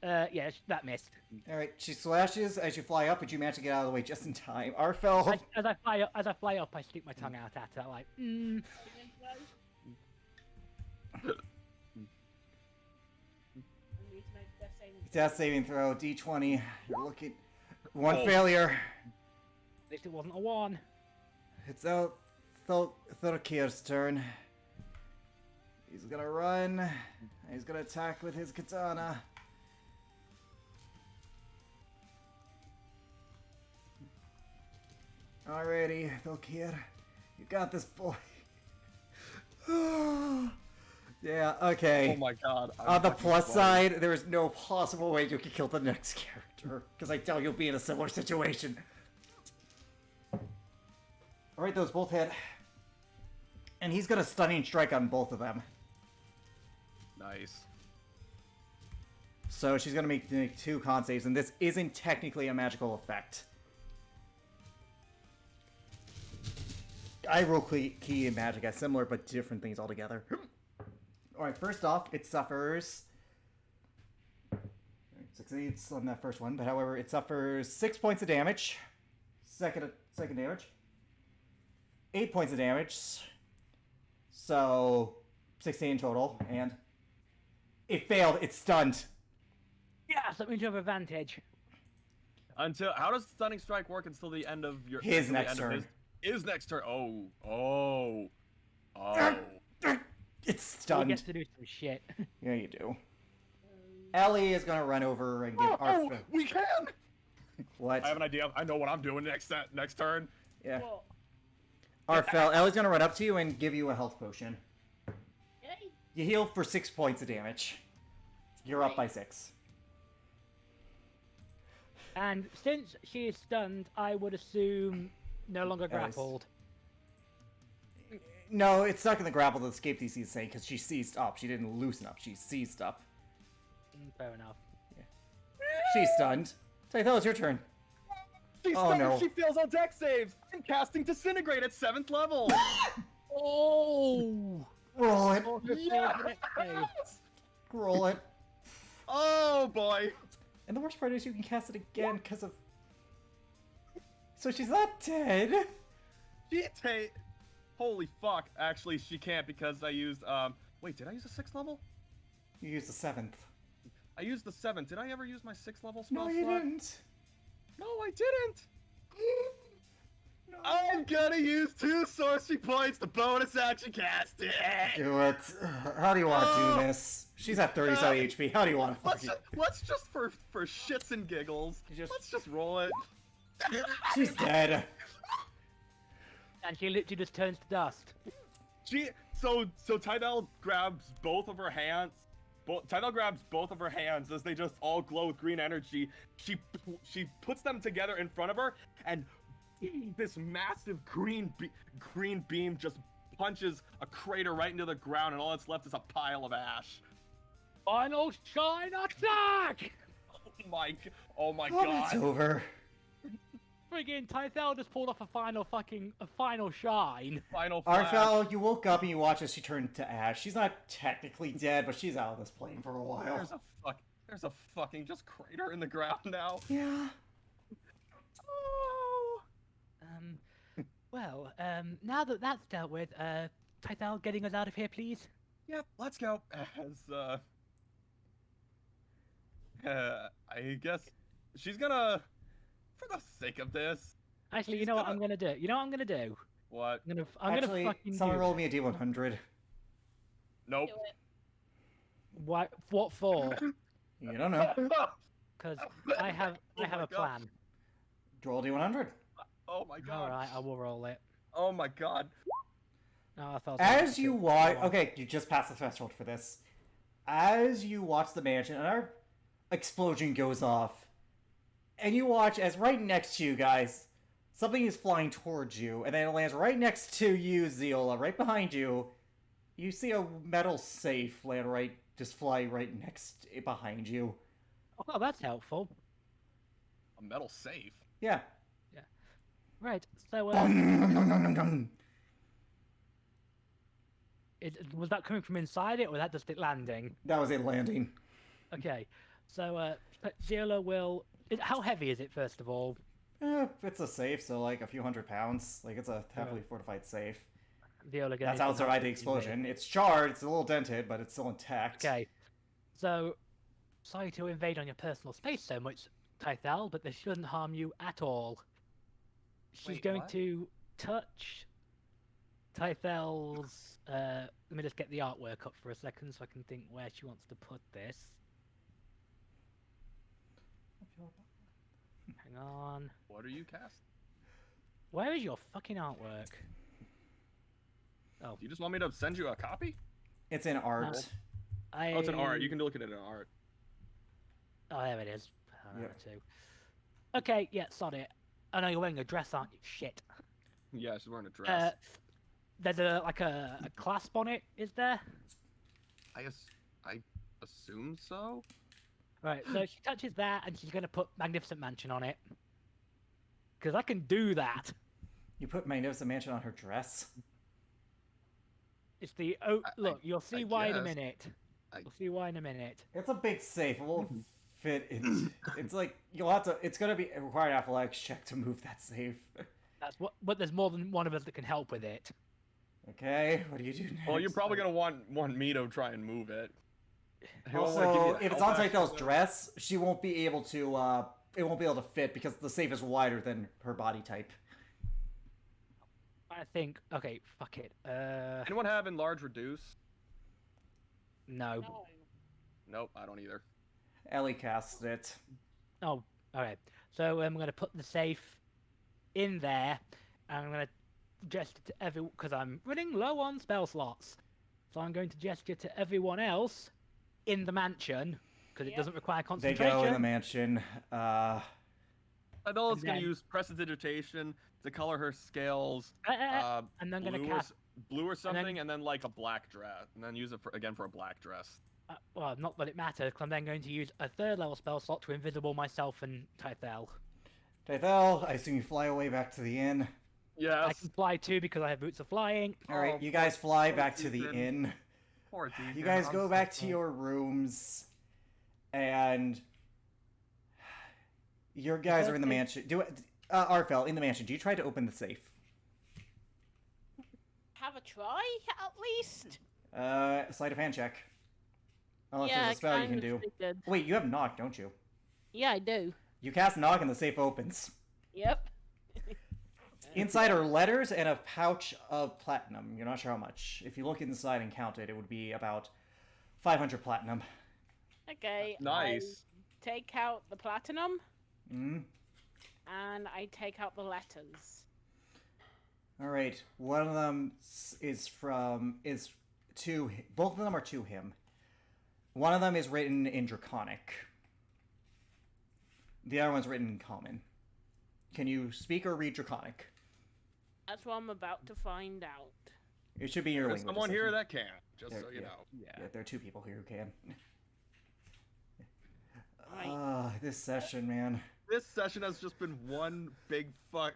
Yeah, that missed. All right, she slashes as you fly up, but you manage to get out of the way just in time. Arfel. As I fly up, I stick my tongue out at her, like, Death saving throw, D20. You're looking. One Oh. failure. At least it wasn't a 1. It's out. Thorkir's turn. He's gonna run. And he's gonna attack with his katana. Alrighty, Thorkir. You got this, boy. Yeah, okay. Oh my god. I'm On the fucking plus sweating. side, there is no possible way you can kill the next character. Because I tell you'll be in a similar situation. Alright, those both hit. And he's got a stunning strike on both of them. Nice. So she's gonna make 2 con saves, and this isn't technically a magical effect. I roll key in magic as similar but different things altogether. Alright, first off, it suffers. It succeeds on that first one, but however, it suffers 6 points of damage. Second damage. 8 points of damage. So 16 total, and it failed. It's stunned. Yes, that means you have advantage. Until how does stunning strike work until the end of your His until the next end of turn. His next turn. Oh. It's He stunned. gets to do some shit. Yeah, you do. Ellie is gonna run over and give Arf. we can. What? I have an idea. I know what I'm doing next turn. Yeah. What? Arfel, Ellie's gonna run up to you and give you a health potion. Yay. You heal for 6 points of damage. You're up by 6. And since she is stunned, I would assume no longer Yes. grappled. No, it's stuck in the grapple that escape DC is saying because she seized up. She didn't loosen up. She seized up. Fair enough. She's stunned. Tythel, it's your turn. She's Oh, stunned. no. She fails all deck saves. I'm casting Disintegrate at 7th level. Oh! Roll it. Oh, her favorite save. Roll it. Oh boy. And the worst part is you can cast it again because of... So she's not dead. Holy fuck. Actually, she can't because I used Wait, did I use a 6th level? You used the 7th. I used the 7th. Did I ever use my 6th level spell No, you slot? didn't. No, I didn't. I'm gonna use 2 sorcery points to bonus action cast it. Do it. How do you want to Oh. do this? She's at 37 HP. How do you want to fucking... Let's just for shits and giggles. Let's just roll it. She's dead. And she literally just turns to dust. So Tydell grabs both of her hands. Tydell grabs both of her hands as they just all glow with green energy. She puts them together in front of her, and this massive green beam just punches a crater right into the ground, and all that's left is a pile of ash. Final shine attack! Oh my Oh, god! it's over. Friggin' Tythel just pulled off a final shine. Final flash. Arfel, you woke up and you watch as she turned to ash. She's not technically dead, but she's out of this plane for a while. There's a fucking just crater in the ground now. Yeah. Oh. Well, now that that's dealt with, Tythel, getting us out of here, please? Yep, let's go. I guess she's gonna, for the sake of this. Actually, you She's know what gonna- I'm gonna do? You know what I'm gonna do? What? I'm Actually, gonna fucking someone do roll me a D100. Nope. Do it. What for? You don't know. Because I have Oh my a God. plan. Roll D100. Oh my god. All right, I will roll it. Oh my god. No, I thought As you watch, okay, you just passed the threshold for this. As you watch the mansion, another explosion goes off, and you watch as right next to you guys, something is flying towards you, and then it lands right next to you, Zeola, right behind you. You see a metal safe fly right next behind you. Oh, that's helpful. A metal safe. Yeah. Right. So, Dun, dun, dun, dun, dun. was that coming from inside it, or was that just it landing? That was it landing. Okay. So, Ziola will. How heavy is it, first of all? It's a safe, so like a few £100. Like it's a heavily fortified safe. Ziola gonna That's need how it some survived the help with it. explosion. It's charred, it's a little dented, but it's still intact. Okay. So sorry to invade on your personal space so much, Tythel, but this shouldn't harm you at all. She's Wait, going what? to touch Tythel's. Let me just get the artwork up for a second so I can think where she wants to put this. Hang on. What are you cast? Where is your fucking artwork? Oh, Do you just want me to send you a copy? It's in art. I. Oh, it's an art. You can look at it in art. Oh, there it is. Oh, Yep. too. Okay, yeah, sorry. I know you're wearing a dress, aren't you? Shit. Yeah, she's wearing a dress. There's a clasp on it, is there? I assume so. Right, so she touches that and she's gonna put Magnificent Mansion on it. Because I can do that. You put Magnificent Mansion on her dress? It's the look, you'll see why in a guess. minute. I- You'll see why in a minute. It's a big safe. It won't fit in. It's like, you'll have to, it's gonna be a required athletics check to move that safe. That's what. But there's more than one of us that can help with it. Okay, what do you do next? Well, you're probably gonna want me to try and move it. He'll wanna give Also, you the if it's help on action, Tythel's though. dress, she won't be able to, it won't be able to fit because the safe is wider than her body type. I think. Okay, fuck it. Anyone have enlarge reduce? No. No. Nope, I don't either. Ellie cast it. Oh, okay. So I'm gonna put the safe in there, and I'm gonna gesture to everyone because I'm running low on spell slots. So I'm going to gesture to everyone else in the mansion because it Yep. doesn't require They concentration. go in the mansion. I know it's And gonna then- use prestidigitation to color her scales. And I'm gonna blue, cast. blue or something, and then like a black dress, and then use it again for a black dress. Well, not that it matters, because I'm then going to use a third level spell slot to invisible myself and Tythel. Tythel, I assume you fly away back to the inn. I Yes. can fly too because I have boots of flying. Alright, Oh, you guys fly poor back to the Deacon. inn. Poor Deacon. You guys I'm go so back to sorry. your rooms, and your guys are in the Okay. mansion. Arfel, in the mansion, do you try to open the safe? Have a try, at least. Sleight of hand check. Unless yeah, there's a spell you kind can of do. figured. Wait, you have knock, don't you? Yeah, I do. You cast knock and the safe opens. Yep. Inside are letters and a pouch of platinum. You're not sure how much. If you look inside and count it, it would be about 500 platinum. Okay. Nice. I take out the platinum Mm. and I take out the letters. All right. One of them is to. Both of them are to him. One of them is written in Draconic. The other one's written in Common. Can you speak or read Draconic? That's what I'm about to find out. It should be your There's language. someone here assessment. that can, just There- so you yeah. know. Yeah, there are two people here who can. Right. This session, man. This session has just been one big fuck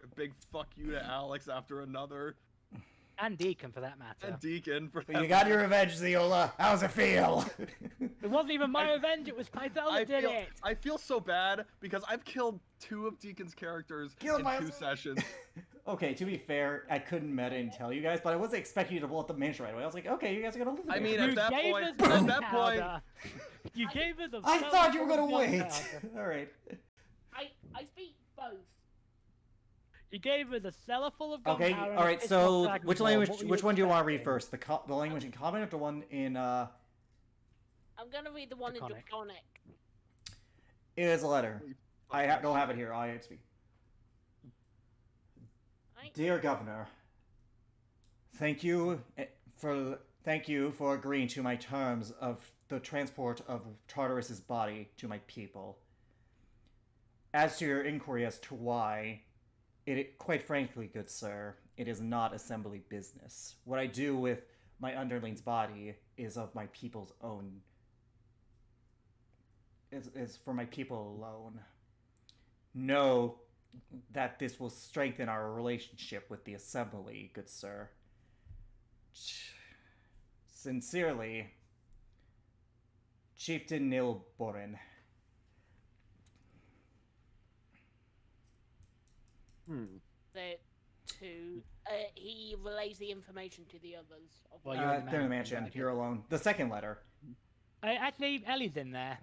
you to Alex after another, And Deacon, for that matter. and Deacon for But you that got your matter. revenge, Zeola. How's it feel? It wasn't even my revenge, it was Tythel that did it! I feel so bad because I've killed two of Deacon's characters Killed in my- 2 sessions. Okay, to be fair, I couldn't meta and tell you guys, but I wasn't expecting you to blow up the mansion right away. I was like, okay, you guys are gonna live I there. mean, You at that gave point- us at gunpowder. that point- You gave us a I cellar thought you were full gonna of wait. gunpowder. All right. I speak both. You gave us a cellar full of Okay. gunpowder. and All a right. fist So, of dragon which ball. language? What were Which one do you want to read expecting? first? The language in Common or the one in I'm gonna read the one Draconic. in Draconic. It is a letter. I don't have it here. I speak. Right? Dear Governor, thank you for agreeing to my terms of the transport of Tartarus's body to my people. As to your inquiry as to why, quite frankly, good sir, it is not assembly business. What I do with my underling's body is of my people's own. Is for my people alone. Know that this will strengthen our relationship with the assembly, good sir. Sincerely, Chieftain Nilborin. That he relays the information to the others. Well, you're in the They're in the mansion, mansion. right? You're alone. The second letter. Actually, Ellie's in there.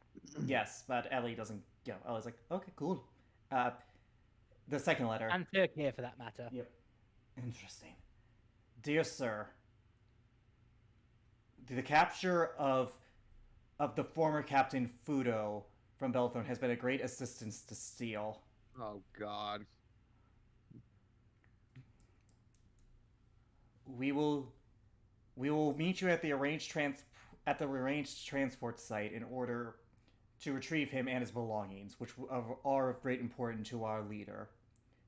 Yes, but Ellie doesn't. Ellie's like, okay, cool. The second letter. And Turkey, for that matter. Yep. Interesting. Dear sir, the capture of the former Captain Fudo from Belthorn has been a great assistance to Steel. Oh God. We will meet you at the arranged transport site in order to retrieve him and his belongings, which are of great importance to our leader.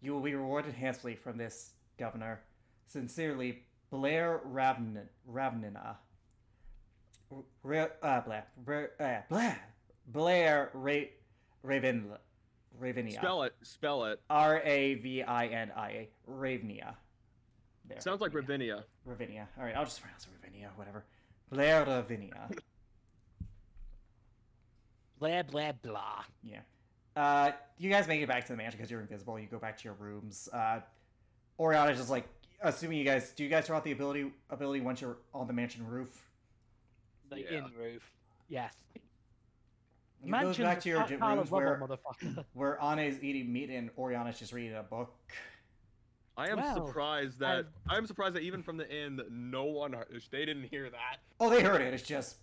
You will be rewarded handsomely from this, Governor. Sincerely, Blair Ravnina. Blair Ravinia. Spell it. Ravina. Ravnia. There. Sounds like Ravinia. Ravinia. All right, I'll just pronounce it Ravinia. Whatever. Blair Ravinia. Blah, blah, blah. Yeah. You guys make it back to the mansion because you're invisible. You go back to your rooms. Oriana's just like, assuming you guys turn off the ability once you're on the mansion roof? The Yeah. in roof. Yes. You go back to your rooms where motherfucker. Anna is eating meat and Oriana's just reading a book. I am Well, surprised that even from the inn that no one they didn't hear that. Oh, they heard it. It's just,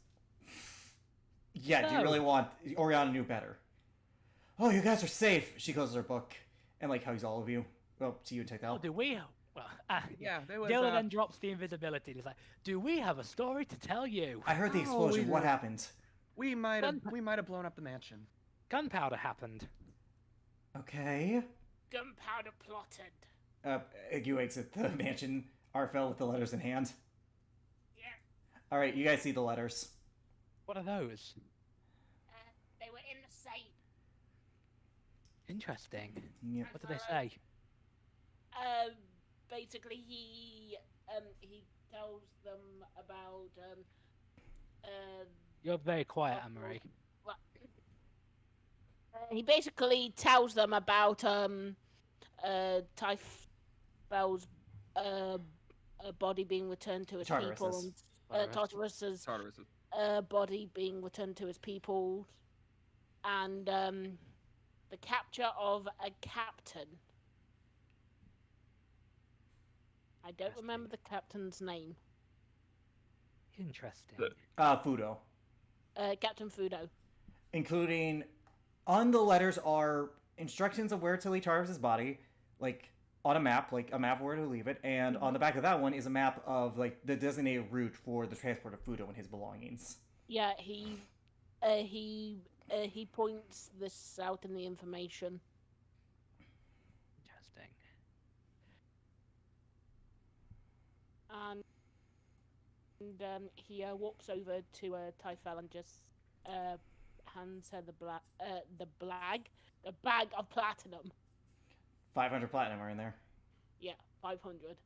yeah. Do you No. really want? Oriana knew better. Oh, you guys are safe. She closes her book and like hugs all of you. Well, to you and Tekal. Oh, do we? Well, Yeah, there was. Dylan then drops the invisibility. He's like, "Do we have a story to tell you?" I heard the Oh, explosion. we What did. happened? We might have Gun- blown up the mansion. Gunpowder happened. Okay. Gunpowder plotted. You exit the mansion, Arfel, with the letters in hand. Yeah. All right, you guys see the letters. What are those? They were in the safe. Interesting. Yep. What did they say? Basically he tells them about You're very quiet, Anne-Marie. he basically tells them about Typhel's body being returned to his people, and Tartarus's. Tartarus's Tartarus. body being returned to his people, and the capture of a captain. I don't remember the captain's name. Interesting. Fudo. Captain Fudo. Including, on the letters are instructions of where to leave Tartarus's body, like on a map of where to leave it, and on the back of that one is a map of like the designated route for the transport of Fudo and his belongings. Yeah, he points this out in the information. Interesting. And he walks over to Typhel and just hands her the bag of platinum. 500 platinum are in there. Yeah, 500.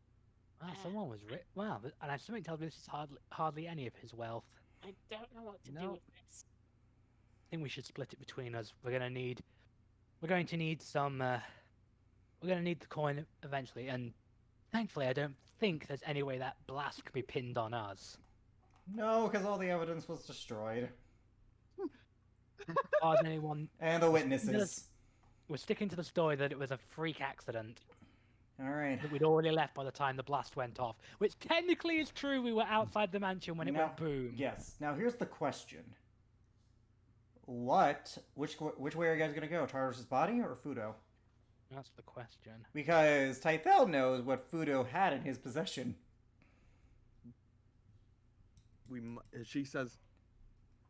Wow, someone was wow, and something tells me this is hardly any of his wealth. I don't know what to do No. with this. I think we should split it between us. We're going to need some. We're going to need the coin eventually, and thankfully, I don't think there's any way that blast could be pinned on us. No, because all the evidence was destroyed. Pardon anyone. And the witnesses. We're sticking to the story that it was a freak accident. All right. That we'd already left by the time the blast went off, which technically is true. We were outside the mansion when it went boom. Yes. Now here's the question. Which way are you guys gonna go? Tartarus's body or Fudo? That's the question. Because Tythel knows what Fudo had in his possession. She says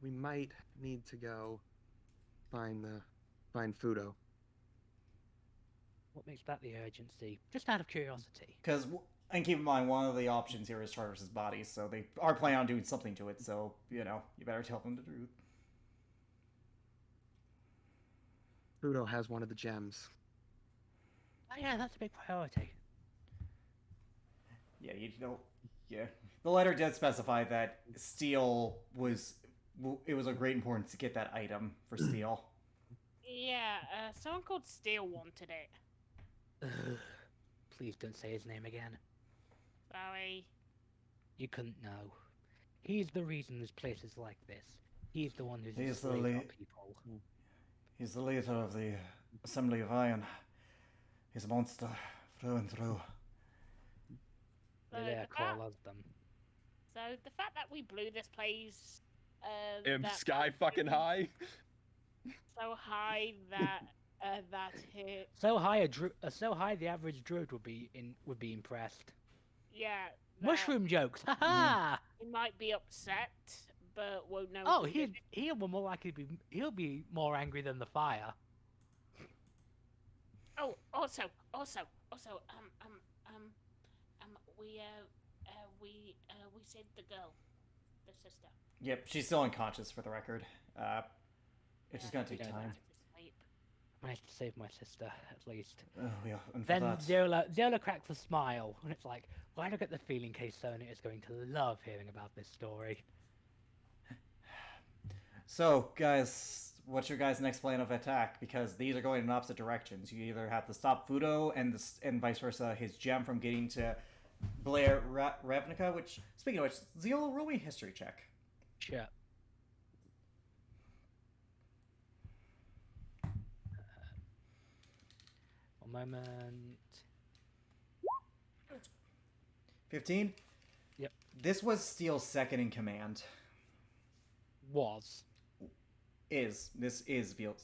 we might need to go find Fudo. What makes that the urgency? Just out of curiosity. Because, and keep in mind, one of the options here is Tartarus's body, so they are planning on doing something to it. So you better tell them the truth. Fudo has one of the gems. Oh yeah, that's a big priority. Yeah, yeah. The letter did specify that steel was of great importance to get that item for steel. Yeah, someone called Steel wanted it. Ugh. Please don't say his name again. Sorry. You couldn't know. He's the reason this place is like this. He's the one who's He's the destroyed our lead. people. He's the leader of the Assembly of Iron. He's a monster through and through. So They dare the call fact- us them. So the fact that we blew this place that Sky fucking high. so high that that it So high, so high, the average druid would be impressed. yeah that Mushroom jokes, haha! he might be upset but won't know. Oh, we did he'll be more likely to be. He'll be more angry than the fire. Oh, also, we saved the girl, the sister. Yep, she's still unconscious for the record. It's just gonna take Yeah, time. To sleep. I managed to save my sister, at least. Oh yeah, and for Then that, Ziola cracks a smile, and it's like, why do I get the feeling Kaysonia is going to love hearing about this story? So, guys, what's your guys' next plan of attack? Because these are going in opposite directions. You either have to stop Fudo and vice versa, his gem from getting to Blair Ravnica. Which, speaking of which, Ziola, roll me a history check. Sure. One moment. 15. Yep. This was Steel's second in command. Was. This is Steel's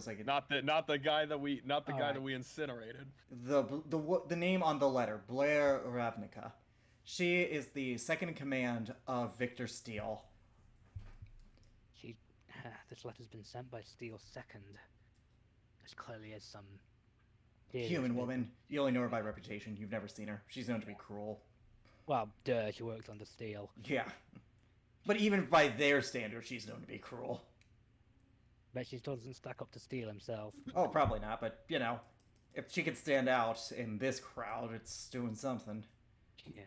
second. Not the guy that we Alright. that we incinerated. The name on the letter, Blair Ravnica. She is the second in command of Victor Steele. She. This letter's been sent by Steel's second. This clearly is some. Human woman. You only know her by reputation. You've never seen her. She's known to be cruel. Well, duh, she works under Steel. Yeah. But even by their standards, she's known to be cruel. Bet she still doesn't stack up to Steel himself. Oh, probably not, but, you know, if she could stand out in this crowd, it's doing something. Yeah.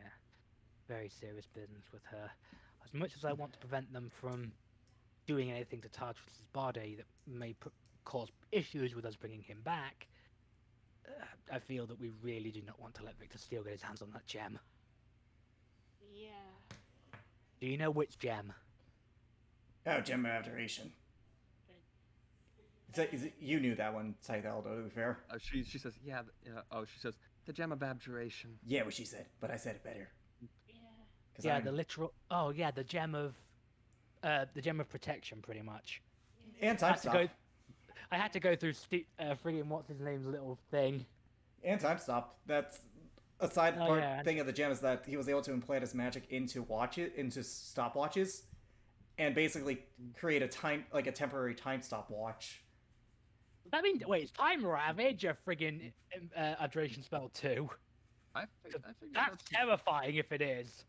Very serious business with her. As much as I want to prevent them from doing anything to Tartarus's body that may cause issues with us bringing him back, I feel that we really do not want to let Victor Steele get his hands on that gem. Yeah. Do you know which gem? Oh, Gem of Abjuration. You knew that one, Scytheldo, to be fair. She says she says the gem of abjuration. Yeah, what she said, but I said it better. Yeah. 'Cause Yeah, I'm- the literal. Oh, yeah, the gem of protection, pretty much. And I time had to stop. go. I had to go through friggin' what's his name's little thing. And time stop. That's a side Oh, part yeah. thing of the gem is that he was able to implant his magic into stopwatches, and basically create a temporary time stopwatch. I mean, wait, is Time Ravage a friggin' abjuration spell too? I think That's terrifying if it is.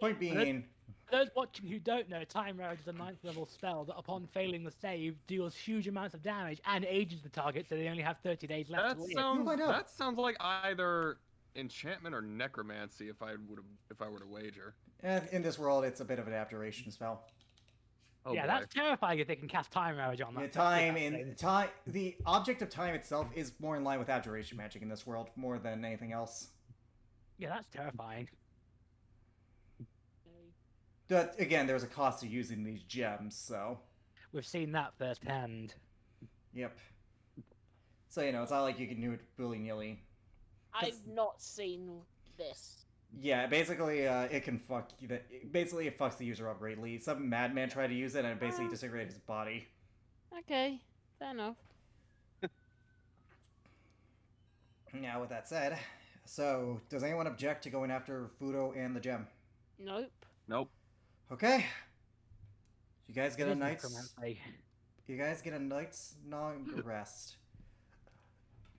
Point being, For those watching who don't know, Time Ravage is a 9th level spell that, upon failing the save, deals huge amounts of damage and ages the target, so they only have 30 days left That to live. sounds find out. that sounds like either enchantment or necromancy if I were to wager. in this world, it's a bit of an abjuration spell. Oh Yeah, boy. that's terrifying if they can cast Time Ravage on that. The object of time itself is more in line with abjuration magic in this world more than anything else. Yeah, that's terrifying. But again, there's a cost to using these gems, so We've seen that firsthand. yep. So you know, it's not like you can do it willy nilly. I've not seen this. Yeah, basically, it can fuck you. Basically, it fucks the user up greatly. Some madman tried to use it, and it basically disintegrated his body. Okay, fair enough. Now, with that said, so does anyone object to going after Fudo and the gem? Nope. Nope. Okay. You guys get It a is night's. necromancy. You guys get a night's long rest.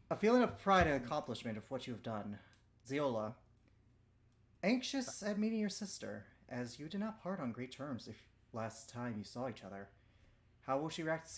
A feeling of pride and accomplishment of what you've done, Ziola. Anxious at meeting your sister, as you did not part on great terms if last time you saw each other. How will she react to